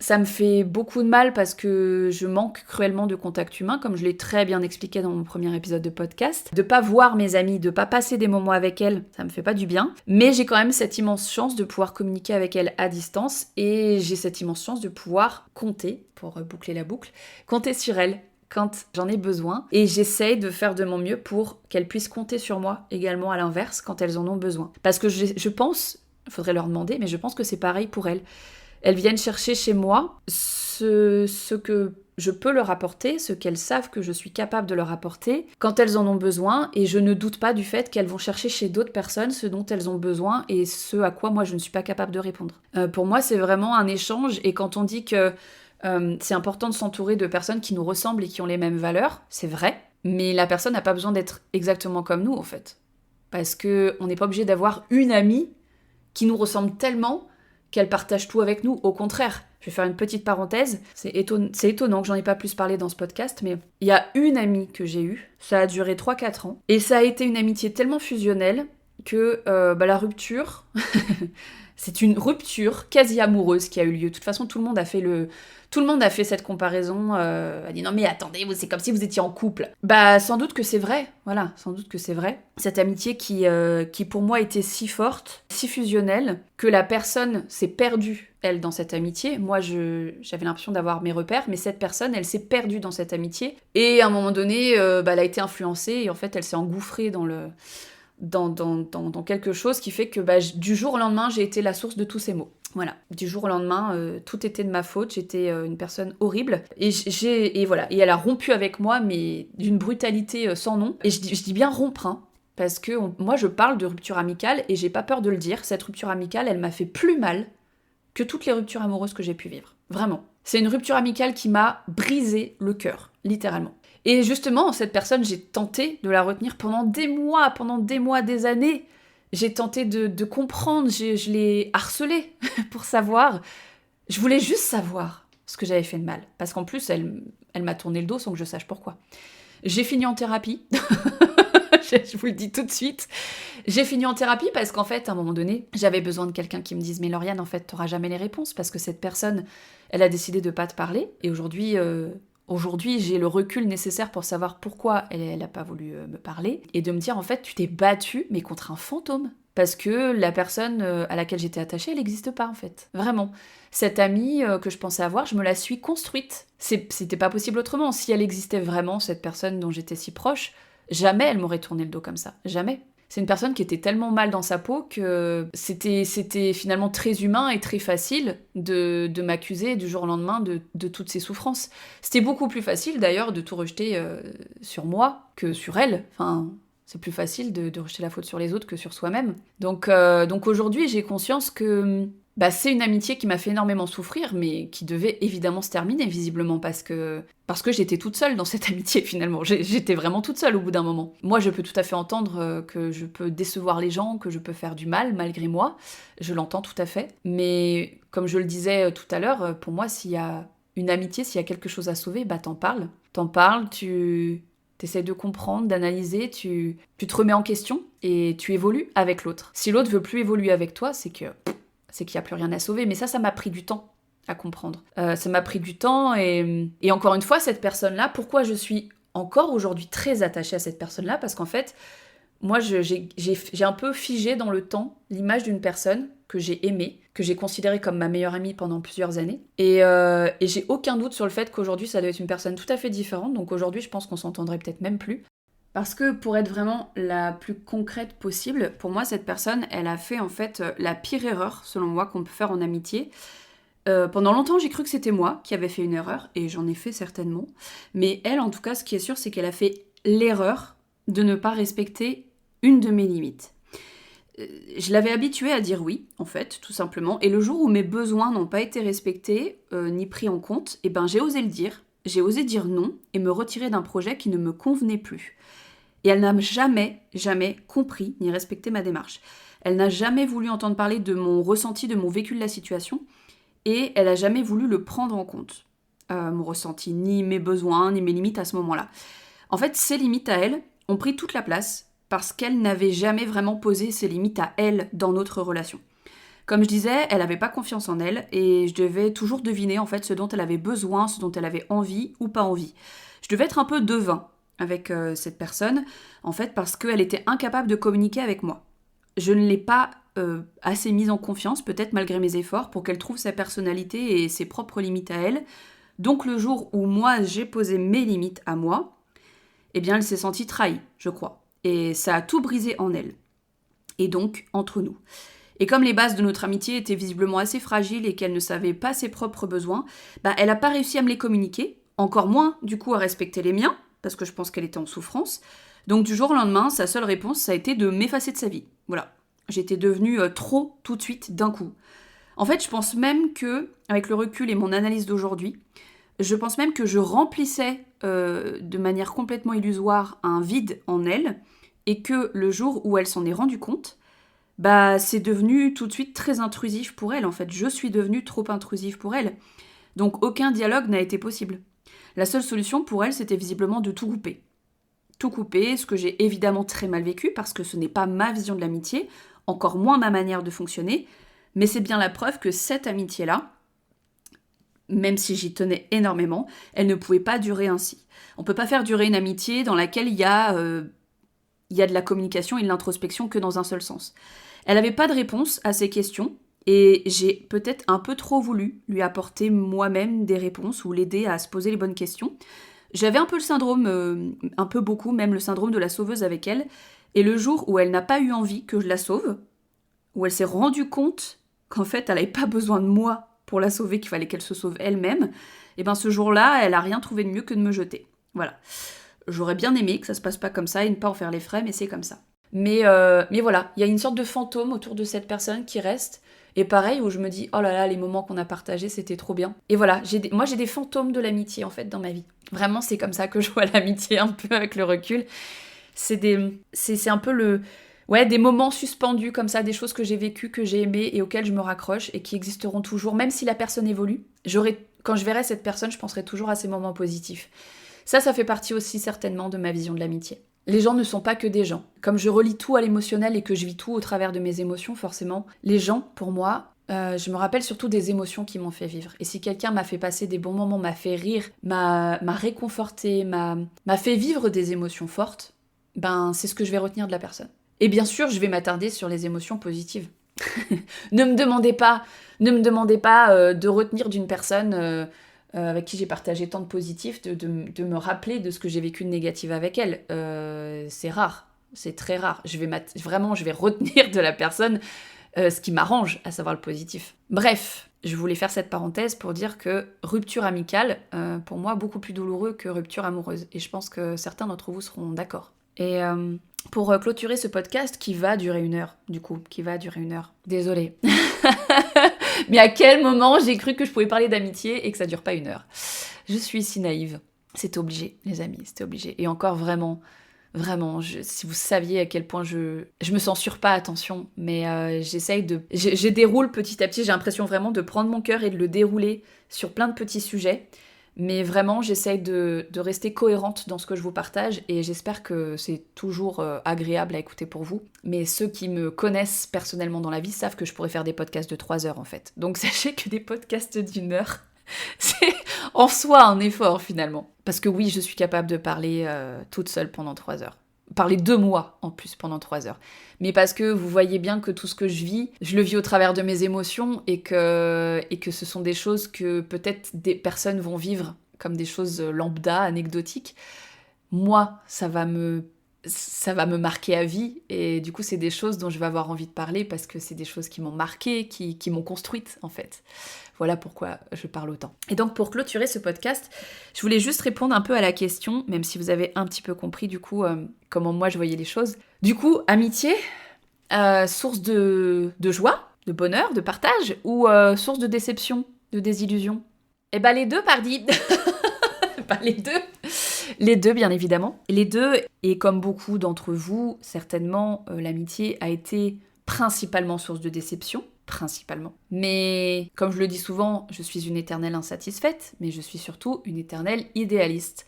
Ça me fait beaucoup de mal parce que je manque cruellement de contact humain, comme je l'ai très bien expliqué dans mon premier épisode de podcast. De pas voir mes amies, de pas passer des moments avec elles, ça me fait pas du bien. Mais j'ai quand même cette immense chance de pouvoir communiquer avec elles à distance et j'ai cette immense chance de pouvoir compter, pour boucler la boucle, compter sur elles quand j'en ai besoin. Et j'essaye de faire de mon mieux pour qu'elles puissent compter sur moi également à l'inverse quand elles en ont besoin. Parce que je pense, il faudrait leur demander, mais je pense que c'est pareil pour elles. Elles viennent chercher chez moi ce que je peux leur apporter, ce qu'elles savent que je suis capable de leur apporter quand elles en ont besoin, et je ne doute pas du fait qu'elles vont chercher chez d'autres personnes ce dont elles ont besoin et ce à quoi moi je ne suis pas capable de répondre. Pour moi, c'est vraiment un échange, et quand on dit que c'est important de s'entourer de personnes qui nous ressemblent et qui ont les mêmes valeurs, c'est vrai, mais la personne n'a pas besoin d'être exactement comme nous en fait. Parce qu'on n'est pas obligé d'avoir une amie qui nous ressemble tellement qu'elle partage tout avec nous. Au contraire, je vais faire une petite parenthèse. C'est étonnant que j'en ai pas plus parlé dans ce podcast, mais il y a une amie que j'ai eue, ça a duré 3-4 ans, et ça a été une amitié tellement fusionnelle que la rupture, c'est une rupture quasi amoureuse qui a eu lieu. De toute façon, tout le monde a fait cette comparaison, a dit non mais attendez, c'est comme si vous étiez en couple. Sans doute que c'est vrai, voilà, sans doute que c'est vrai. Cette amitié qui pour moi était si forte, si fusionnelle, que la personne s'est perdue, elle, dans cette amitié. Moi, j'avais l'impression d'avoir mes repères, mais cette personne, elle s'est perdue dans cette amitié. Et à un moment donné, elle a été influencée, et en fait, elle s'est engouffrée dans quelque chose qui fait que du jour au lendemain, j'ai été la source de tous ces maux. Voilà, du jour au lendemain, tout était de ma faute, j'étais une personne horrible, et voilà, et elle a rompu avec moi, mais d'une brutalité sans nom. Et je dis bien rompre, hein, parce que moi je parle de rupture amicale, et j'ai pas peur de le dire, cette rupture amicale, elle m'a fait plus mal que toutes les ruptures amoureuses que j'ai pu vivre, vraiment. C'est une rupture amicale qui m'a brisé le cœur, littéralement. Et justement, cette personne, j'ai tenté de la retenir pendant des mois, des années. J'ai tenté de comprendre, je l'ai harcelée pour savoir. Je voulais juste savoir ce que j'avais fait de mal. Parce qu'en plus, elle m'a tourné le dos sans que je sache pourquoi. J'ai fini en thérapie. Je vous le dis tout de suite. J'ai fini en thérapie parce qu'en fait, à un moment donné, j'avais besoin de quelqu'un qui me dise « Mais Lauriane, en fait, t'auras jamais les réponses parce que cette personne, elle a décidé de pas te parler. Et aujourd'hui, j'ai le recul nécessaire pour savoir pourquoi elle n'a pas voulu me parler, et de me dire en fait tu t'es battue mais contre un fantôme, parce que la personne à laquelle j'étais attachée, elle n'existe pas en fait. Vraiment. Cette amie que je pensais avoir, je me la suis construite. C'était pas possible autrement. Si elle existait vraiment, cette personne dont j'étais si proche, jamais elle m'aurait tourné le dos comme ça. Jamais. C'est une personne qui était tellement mal dans sa peau que c'était finalement très humain et très facile de m'accuser du jour au lendemain de toutes ces souffrances. C'était beaucoup plus facile d'ailleurs de tout rejeter sur moi que sur elle. Enfin, c'est plus facile de rejeter la faute sur les autres que sur soi-même. Donc aujourd'hui, j'ai conscience que c'est une amitié qui m'a fait énormément souffrir, mais qui devait évidemment se terminer, visiblement, parce que j'étais toute seule dans cette amitié, finalement. J'étais vraiment toute seule au bout d'un moment. Moi, je peux tout à fait entendre que je peux décevoir les gens, que je peux faire du mal, malgré moi. Je l'entends tout à fait. Mais, comme je le disais tout à l'heure, pour moi, s'il y a une amitié, s'il y a quelque chose à sauver, t'en parles. T'en parles, tu essaies de comprendre, d'analyser, tu te remets en question, et tu évolues avec l'autre. Si l'autre veut plus évoluer avec toi, c'est qu'il n'y a plus rien à sauver. Mais ça m'a pris du temps à comprendre. Ça m'a pris du temps et encore une fois, cette personne-là, pourquoi je suis encore aujourd'hui très attachée à cette personne-là? Parce qu'en fait, moi, j'ai un peu figé dans le temps l'image d'une personne que j'ai aimée, que j'ai considérée comme ma meilleure amie pendant plusieurs années. Et j'ai aucun doute sur le fait qu'aujourd'hui, ça doit être une personne tout à fait différente. Donc aujourd'hui, je pense qu'on s'entendrait peut-être même plus. Parce que pour être vraiment la plus concrète possible, pour moi, cette personne, elle a fait en fait la pire erreur, selon moi, qu'on peut faire en amitié. Pendant longtemps, j'ai cru que c'était moi qui avais fait une erreur, et j'en ai fait certainement. Mais elle, en tout cas, ce qui est sûr, c'est qu'elle a fait l'erreur de ne pas respecter une de mes limites. Je l'avais habituée à dire oui, en fait, tout simplement. Et le jour où mes besoins n'ont pas été respectés, ni pris en compte, j'ai osé le dire. J'ai osé dire non et me retirer d'un projet qui ne me convenait plus. Et elle n'a jamais, jamais compris ni respecté ma démarche. Elle n'a jamais voulu entendre parler de mon ressenti, de mon vécu de la situation, et elle n'a jamais voulu le prendre en compte. Mon ressenti, ni mes besoins, ni mes limites à ce moment-là. En fait, ses limites à elle ont pris toute la place parce qu'elle n'avait jamais vraiment posé ses limites à elle dans notre relation. Comme je disais, elle n'avait pas confiance en elle et je devais toujours deviner en fait ce dont elle avait besoin, ce dont elle avait envie ou pas envie. Je devais être un peu devin avec cette personne, en fait parce qu'elle était incapable de communiquer avec moi. Je ne l'ai pas assez mise en confiance, peut-être malgré mes efforts, pour qu'elle trouve sa personnalité et ses propres limites à elle. Donc le jour où moi j'ai posé mes limites à moi, eh bien elle s'est sentie trahie, je crois. Et ça a tout brisé en elle. Et donc entre nous. Et comme les bases de notre amitié étaient visiblement assez fragiles et qu'elle ne savait pas ses propres besoins, elle n'a pas réussi à me les communiquer, encore moins du coup à respecter les miens, parce que je pense qu'elle était en souffrance. Donc du jour au lendemain, sa seule réponse, ça a été de m'effacer de sa vie. Voilà. J'étais devenue trop tout de suite d'un coup. En fait, je pense même que, avec le recul et mon analyse d'aujourd'hui, je pense même que je remplissais de manière complètement illusoire un vide en elle, et que le jour où elle s'en est rendue compte, c'est devenu tout de suite très intrusif pour elle. En fait, je suis devenue trop intrusive pour elle. Donc aucun dialogue n'a été possible. La seule solution pour elle, c'était visiblement de tout couper. Tout couper, ce que j'ai évidemment très mal vécu, parce que ce n'est pas ma vision de l'amitié, encore moins ma manière de fonctionner, mais c'est bien la preuve que cette amitié-là, même si j'y tenais énormément, elle ne pouvait pas durer ainsi. On ne peut pas faire durer une amitié dans laquelle il y a de la communication et de l'introspection que dans un seul sens. Elle n'avait pas de réponse à ces questions, et j'ai peut-être un peu trop voulu lui apporter moi-même des réponses ou l'aider à se poser les bonnes questions. J'avais un peu le syndrome, un peu beaucoup même le syndrome de la sauveuse avec elle, et le jour où elle n'a pas eu envie que je la sauve, où elle s'est rendue compte qu'en fait elle n'avait pas besoin de moi pour la sauver, qu'il fallait qu'elle se sauve elle-même, et ce jour-là, elle n'a rien trouvé de mieux que de me jeter. Voilà. J'aurais bien aimé que ça se passe pas comme ça et ne pas en faire les frais, mais c'est comme ça. Mais voilà, il y a une sorte de fantôme autour de cette personne qui reste. Et pareil, où je me dis, oh là là, les moments qu'on a partagés, c'était trop bien. Et voilà, moi j'ai des fantômes de l'amitié en fait dans ma vie. Vraiment, c'est comme ça que je vois l'amitié un peu avec le recul. C'est un peu des moments suspendus comme ça, des choses que j'ai vécues, que j'ai aimées et auxquelles je me raccroche et qui existeront toujours, même si la personne évolue. Quand je verrai cette personne, je penserai toujours à ces moments positifs. Ça fait partie aussi certainement de ma vision de l'amitié. Les gens ne sont pas que des gens. Comme je relie tout à l'émotionnel et que je vis tout au travers de mes émotions, forcément, les gens, pour moi, je me rappelle surtout des émotions qui m'ont fait vivre. Et si quelqu'un m'a fait passer des bons moments, m'a fait rire, m'a réconforté, m'a fait vivre des émotions fortes, c'est ce que je vais retenir de la personne. Et bien sûr, je vais m'attarder sur les émotions positives. Ne me demandez pas de retenir d'une personne avec qui j'ai partagé tant de positifs, de me rappeler de ce que j'ai vécu de négatif avec elle. C'est rare, c'est très rare. Je vais retenir de la personne ce qui m'arrange, à savoir le positif. Bref, je voulais faire cette parenthèse pour dire que rupture amicale, pour moi, beaucoup plus douloureux que rupture amoureuse. Et je pense que certains d'entre vous seront d'accord. Et pour clôturer ce podcast qui va durer 1 heure, Désolée. Mais à quel moment j'ai cru que je pouvais parler d'amitié et que ça dure pas 1 heure? Je suis si naïve. C'était obligé, les amis, c'était obligé. Et encore vraiment, si vous saviez à quel point je me censure pas, attention, mais je déroule petit à petit, j'ai l'impression vraiment de prendre mon cœur et de le dérouler sur plein de petits sujets. Mais vraiment, j'essaye de rester cohérente dans ce que je vous partage et j'espère que c'est toujours agréable à écouter pour vous. Mais ceux qui me connaissent personnellement dans la vie savent que je pourrais faire des podcasts de 3 heures en fait. Donc sachez que des podcasts d'1 heure, c'est en soi un effort finalement. Parce que oui, je suis capable de parler toute seule pendant 3 heures. Parler de moi en plus pendant 3 heures. Mais parce que vous voyez bien que tout ce que je le vis au travers de mes émotions et que ce sont des choses que peut-être des personnes vont vivre comme des choses lambda, anecdotiques. Moi, ça va me marquer à vie et du coup c'est des choses dont je vais avoir envie de parler parce que c'est des choses qui m'ont marquée, qui m'ont construite en fait. Voilà pourquoi je parle autant. Et donc pour clôturer ce podcast, je voulais juste répondre un peu à la question, même si vous avez un petit peu compris du coup comment moi je voyais les choses. Du coup, amitié, source de joie, de bonheur, de partage ou source de déception, de désillusion? Eh ben les deux, pardi. Pas les deux. Les deux, bien évidemment. Les deux, et comme beaucoup d'entre vous, certainement, l'amitié a été principalement source de déception. Principalement. Mais, comme je le dis souvent, je suis une éternelle insatisfaite, mais je suis surtout une éternelle idéaliste.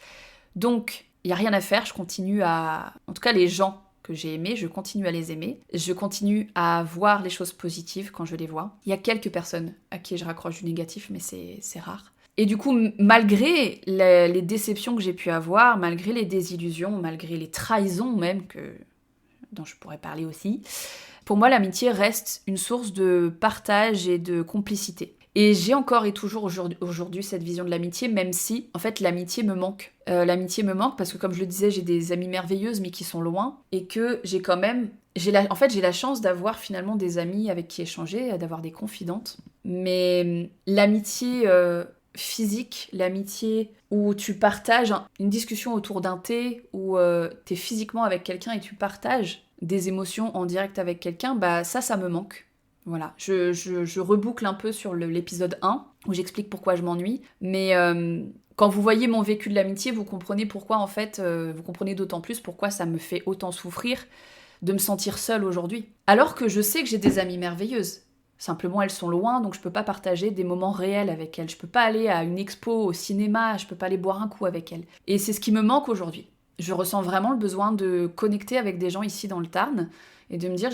Donc, il n'y a rien à faire, je continue à... En tout cas, les gens que j'ai aimés, je continue à les aimer. Je continue à voir les choses positives quand je les vois. Il y a quelques personnes à qui je raccroche du négatif, mais c'est rare. Et du coup, malgré les déceptions que j'ai pu avoir, malgré les désillusions, malgré les trahisons même, dont je pourrais parler aussi, pour moi, l'amitié reste une source de partage et de complicité. Et j'ai encore et toujours aujourd'hui cette vision de l'amitié, même si, en fait, l'amitié me manque. L'amitié me manque parce que, comme je le disais, j'ai des amies merveilleuses, mais qui sont loin, et que j'ai quand même... j'ai la chance d'avoir finalement des amies avec qui échanger, d'avoir des confidentes. Mais l'amitié... physique, l'amitié où tu partages une discussion autour d'un thé, où t'es physiquement avec quelqu'un et tu partages des émotions en direct avec quelqu'un, bah ça me manque. Voilà, je reboucle un peu sur l'épisode 1, où j'explique pourquoi je m'ennuie, mais quand vous voyez mon vécu de l'amitié, vous comprenez pourquoi en fait, vous comprenez d'autant plus pourquoi ça me fait autant souffrir de me sentir seule aujourd'hui. Alors que je sais que j'ai des amies merveilleuses. Simplement, elles sont loin, donc je peux pas partager des moments réels avec elles. Je peux pas aller à une expo, au cinéma, je peux pas aller boire un coup avec elles. Et c'est ce qui me manque aujourd'hui. Je ressens vraiment le besoin de connecter avec des gens ici dans le Tarn et de me dire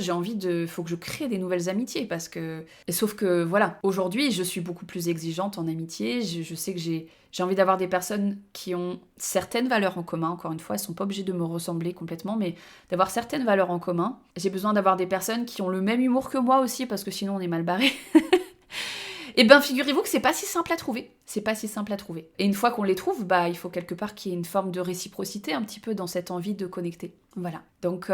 faut que je crée des nouvelles amitiés parce que... Et sauf que voilà, aujourd'hui je suis beaucoup plus exigeante en amitié, je sais que j'ai envie d'avoir des personnes qui ont certaines valeurs en commun, encore une fois, elles sont pas obligées de me ressembler complètement, mais d'avoir certaines valeurs en commun. J'ai besoin d'avoir des personnes qui ont le même humour que moi aussi parce que sinon on est mal barré. Et ben figurez-vous que c'est pas si simple à trouver. C'est pas si simple à trouver. Et une fois qu'on les trouve, bah il faut quelque part qu'il y ait une forme de réciprocité un petit peu dans cette envie de connecter. Voilà. Donc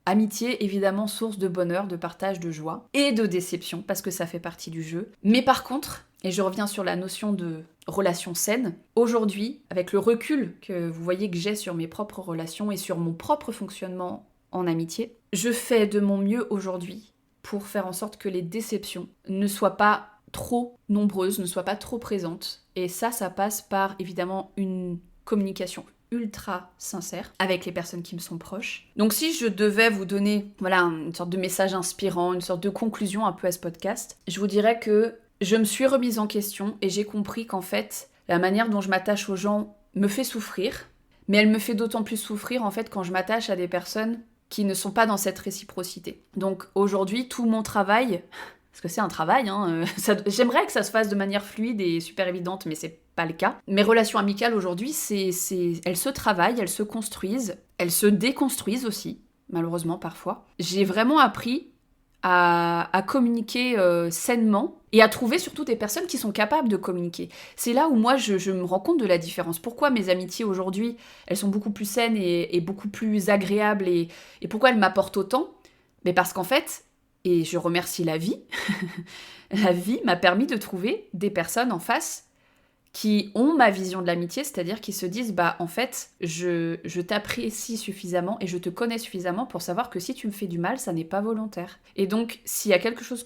amitié, évidemment, source de bonheur, de partage, de joie et de déception parce que ça fait partie du jeu. Mais par contre, et je reviens sur la notion de relation saine, aujourd'hui, avec le recul que vous voyez que j'ai sur mes propres relations et sur mon propre fonctionnement en amitié, je fais de mon mieux aujourd'hui pour faire en sorte que les déceptions ne soient pas trop nombreuses, ne soient pas trop présentes. Et ça passe par évidemment une communication ultra sincère avec les personnes qui me sont proches. Donc si je devais vous donner une sorte de message inspirant, une sorte de conclusion un peu à ce podcast, je vous dirais que je me suis remise en question et j'ai compris qu'en fait, la manière dont je m'attache aux gens me fait souffrir, mais elle me fait d'autant plus souffrir en fait quand je m'attache à des personnes qui ne sont pas dans cette réciprocité. Donc aujourd'hui, tout mon travail... Parce que c'est un travail, j'aimerais que ça se fasse de manière fluide et super évidente, mais c'est pas le cas. Mes relations amicales aujourd'hui, elles se travaillent, elles se construisent, elles se déconstruisent aussi. malheureusement parfois. J'ai vraiment appris à communiquer sainement et à trouver surtout des personnes qui sont capables de communiquer. C'est là où moi je me rends compte de la différence. Pourquoi mes amitiés aujourd'hui, elles sont beaucoup plus saines et beaucoup plus agréables et pourquoi elles m'apportent autant? Mais parce qu'en fait, et je remercie la vie, la vie m'a permis de trouver des personnes en face qui ont ma vision de l'amitié, c'est-à-dire qui se disent bah en fait je t'apprécie suffisamment et je te connais suffisamment pour savoir que si tu me fais du mal, ça n'est pas volontaire. Et donc s'il y a quelque chose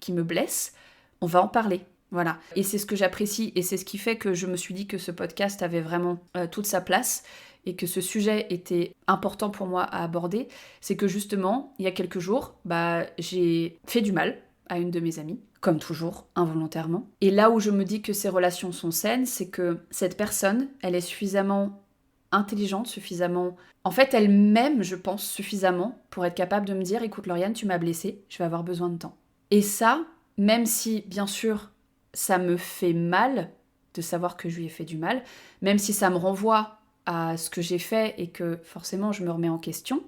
qui me blesse, on va en parler. Voilà. Et c'est ce que j'apprécie et c'est ce qui fait que je me suis dit que ce podcast avait vraiment toute sa place et que ce sujet était important pour moi à aborder, c'est que justement, il y a quelques jours, bah j'ai fait du mal à une de mes amies, comme toujours, involontairement. Et là où je me dis que ces relations sont saines, c'est que cette personne, elle est suffisamment intelligente, suffisamment... En fait, elle m'aime, je pense, suffisamment pour être capable de me dire « Écoute, Lauriane, tu m'as blessée, je vais avoir besoin de temps. » Et ça, même si, bien sûr, ça me fait mal de savoir que je lui ai fait du mal, même si ça me renvoie à ce que j'ai fait et que forcément je me remets en question,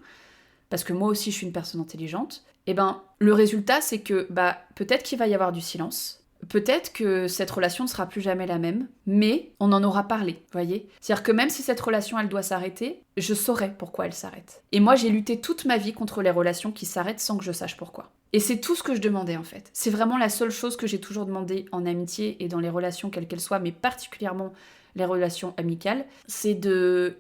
parce que moi aussi je suis une personne intelligente, et ben le résultat c'est que bah peut-être qu'il va y avoir du silence, peut-être que cette relation ne sera plus jamais la même, mais on en aura parlé, vous voyez. C'est-à-dire que même si cette relation elle doit s'arrêter, je saurai pourquoi elle s'arrête. Et moi j'ai lutté toute ma vie contre les relations qui s'arrêtent sans que je sache pourquoi. Et c'est tout ce que je demandais en fait. C'est vraiment la seule chose que j'ai toujours demandé en amitié et dans les relations quelles qu'elles soient, mais particulièrement les relations amicales, c'est de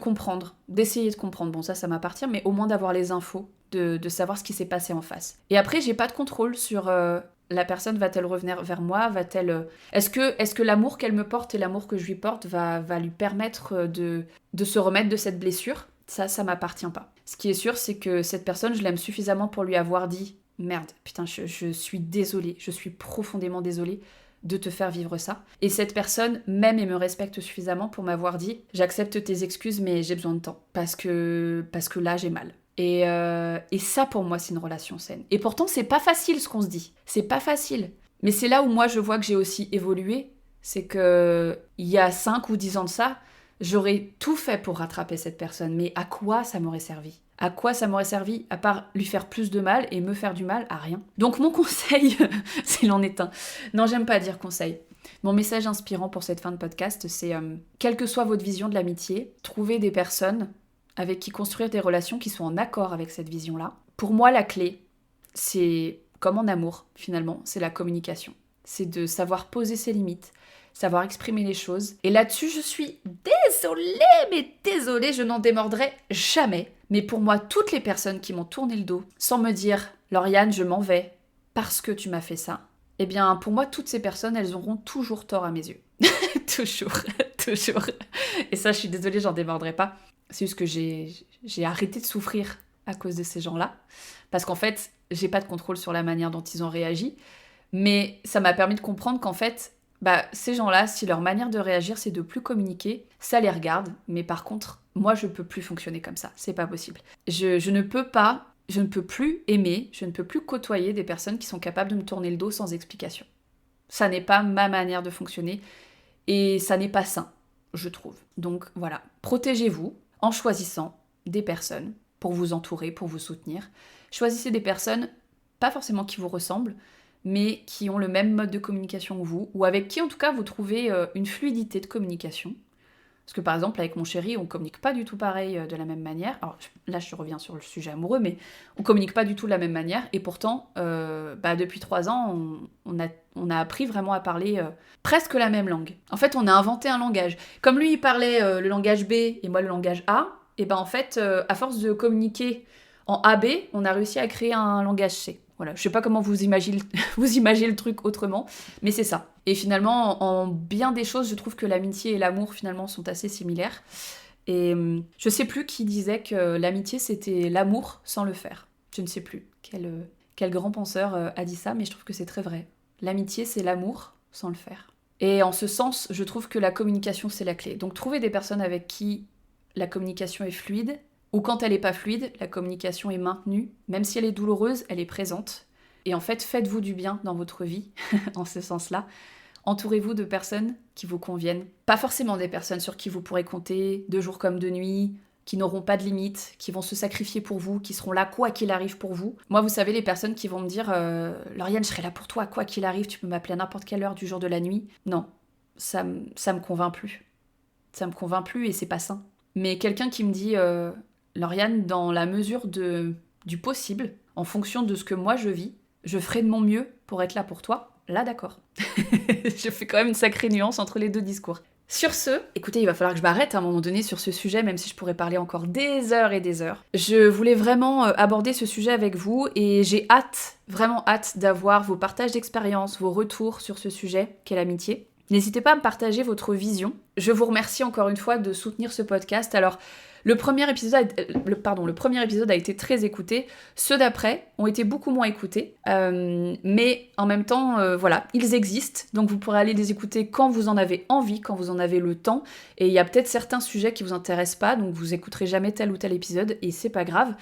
comprendre, d'essayer de comprendre. Bon, ça m'appartient, mais au moins d'avoir les infos, de savoir ce qui s'est passé en face. Et après, j'ai pas de contrôle sur la personne, va-t-elle revenir vers moi, va-t-elle... Est-ce que l'amour qu'elle me porte et l'amour que je lui porte va lui permettre de se remettre de cette blessure? Ça m'appartient pas. Ce qui est sûr, c'est que cette personne, je l'aime suffisamment pour lui avoir dit « Merde, putain, je suis désolée, je suis profondément désolée de te faire vivre ça. » Et cette personne m'aime et me respecte suffisamment pour m'avoir dit « J'accepte tes excuses, mais j'ai besoin de temps. Parce que là, j'ai mal. » Et ça, pour moi, c'est une relation saine. Et pourtant, c'est pas facile ce qu'on se dit. C'est pas facile. Mais c'est là où moi, je vois que j'ai aussi évolué. C'est que il y a 5 ou 10 ans de ça, j'aurais tout fait pour rattraper cette personne. Mais à quoi ça m'aurait servi ? À quoi ça m'aurait servi, à part lui faire plus de mal et me faire du mal? À rien. Donc mon conseil, s'il en est un... Non, j'aime pas dire conseil. Mon message inspirant pour cette fin de podcast, c'est quelle que soit votre vision de l'amitié, trouvez des personnes avec qui construire des relations qui sont en accord avec cette vision-là. Pour moi, la clé, c'est comme en amour, finalement, c'est la communication. C'est de savoir poser ses limites, savoir exprimer les choses. Et là-dessus, je suis désolée, je n'en démordrai jamais. Mais pour moi, toutes les personnes qui m'ont tourné le dos, sans me dire « Lauriane, je m'en vais parce que tu m'as fait ça », eh bien, pour moi, toutes ces personnes, elles auront toujours tort à mes yeux. toujours. Et ça, je suis désolée, j'en démordrai pas. C'est juste que j'ai arrêté de souffrir à cause de ces gens-là. Parce qu'en fait, j'ai pas de contrôle sur la manière dont ils ont réagi. Mais ça m'a permis de comprendre qu'en fait, ces gens-là, si leur manière de réagir, c'est de plus communiquer, ça les regarde. Mais par contre, moi, je peux plus fonctionner comme ça. C'est pas possible. Je ne peux plus aimer, je ne peux plus côtoyer des personnes qui sont capables de me tourner le dos sans explication. Ça n'est pas ma manière de fonctionner. Et ça n'est pas sain, je trouve. Donc voilà, protégez-vous en choisissant des personnes pour vous entourer, pour vous soutenir. Choisissez des personnes, pas forcément qui vous ressemblent, mais qui ont le même mode de communication que vous, ou avec qui en tout cas vous trouvez une fluidité de communication. Parce que par exemple avec mon chéri, on communique pas du tout pareil de la même manière. Alors là je reviens sur le sujet amoureux, mais on communique pas du tout de la même manière, et pourtant depuis 3 ans, on a appris vraiment à parler presque la même langue. En fait, on a inventé un langage. Comme lui il parlait le langage B et moi le langage A, et en fait, à force de communiquer en AB, on a réussi à créer un langage C. Voilà, je sais pas comment vous imaginez le truc autrement, mais c'est ça. Et finalement, en bien des choses, je trouve que l'amitié et l'amour, finalement, sont assez similaires. Et je sais plus qui disait que l'amitié, c'était l'amour sans le faire. Je ne sais plus quel grand penseur a dit ça, mais je trouve que c'est très vrai. L'amitié, c'est l'amour sans le faire. Et en ce sens, je trouve que la communication, c'est la clé. Donc, trouvez des personnes avec qui la communication est fluide, ou quand elle n'est pas fluide, la communication est maintenue. Même si elle est douloureuse, elle est présente. Et en fait, faites-vous du bien dans votre vie, en ce sens-là. Entourez-vous de personnes qui vous conviennent. Pas forcément des personnes sur qui vous pourrez compter, de jour comme de nuit, qui n'auront pas de limites, qui vont se sacrifier pour vous, qui seront là quoi qu'il arrive pour vous. Moi, vous savez, les personnes qui vont me dire Lauriane, je serai là pour toi, quoi qu'il arrive, tu peux m'appeler à n'importe quelle heure du jour de la nuit. Non, ça me convainc plus. Ça me convainc plus et c'est pas sain. Mais quelqu'un qui me dit Lauriane, dans la mesure du possible, en fonction de ce que moi je vis, je ferai de mon mieux pour être là pour toi. Là, d'accord. Je fais quand même une sacrée nuance entre les deux discours. Sur ce, écoutez, il va falloir que je m'arrête à un moment donné sur ce sujet, même si je pourrais parler encore des heures et des heures. Je voulais vraiment aborder ce sujet avec vous et j'ai hâte, vraiment hâte d'avoir vos partages d'expérience, vos retours sur ce sujet qu'est l'amitié. N'hésitez pas à me partager votre vision. Je vous remercie encore une fois de soutenir ce podcast. Alors, le premier épisode a été très écouté. Ceux d'après ont été beaucoup moins écoutés. Mais en même temps, voilà, ils existent. Donc vous pourrez aller les écouter quand vous en avez envie, quand vous en avez le temps. Et il y a peut-être certains sujets qui vous intéressent pas, donc vous écouterez jamais tel ou tel épisode, et c'est pas grave.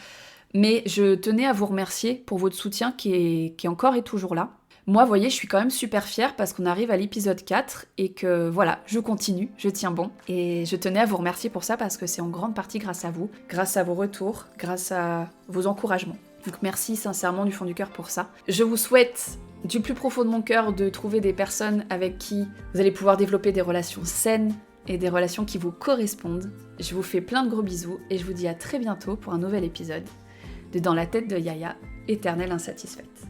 Mais je tenais à vous remercier pour votre soutien qui encore est toujours là. Moi, vous voyez, je suis quand même super fière parce qu'on arrive à l'épisode 4 et que voilà, je continue, je tiens bon. Et je tenais à vous remercier pour ça parce que c'est en grande partie grâce à vous, grâce à vos retours, grâce à vos encouragements. Donc merci sincèrement du fond du cœur pour ça. Je vous souhaite du plus profond de mon cœur de trouver des personnes avec qui vous allez pouvoir développer des relations saines et des relations qui vous correspondent. Je vous fais plein de gros bisous et je vous dis à très bientôt pour un nouvel épisode de Dans la tête de Yaya, éternelle insatisfaite.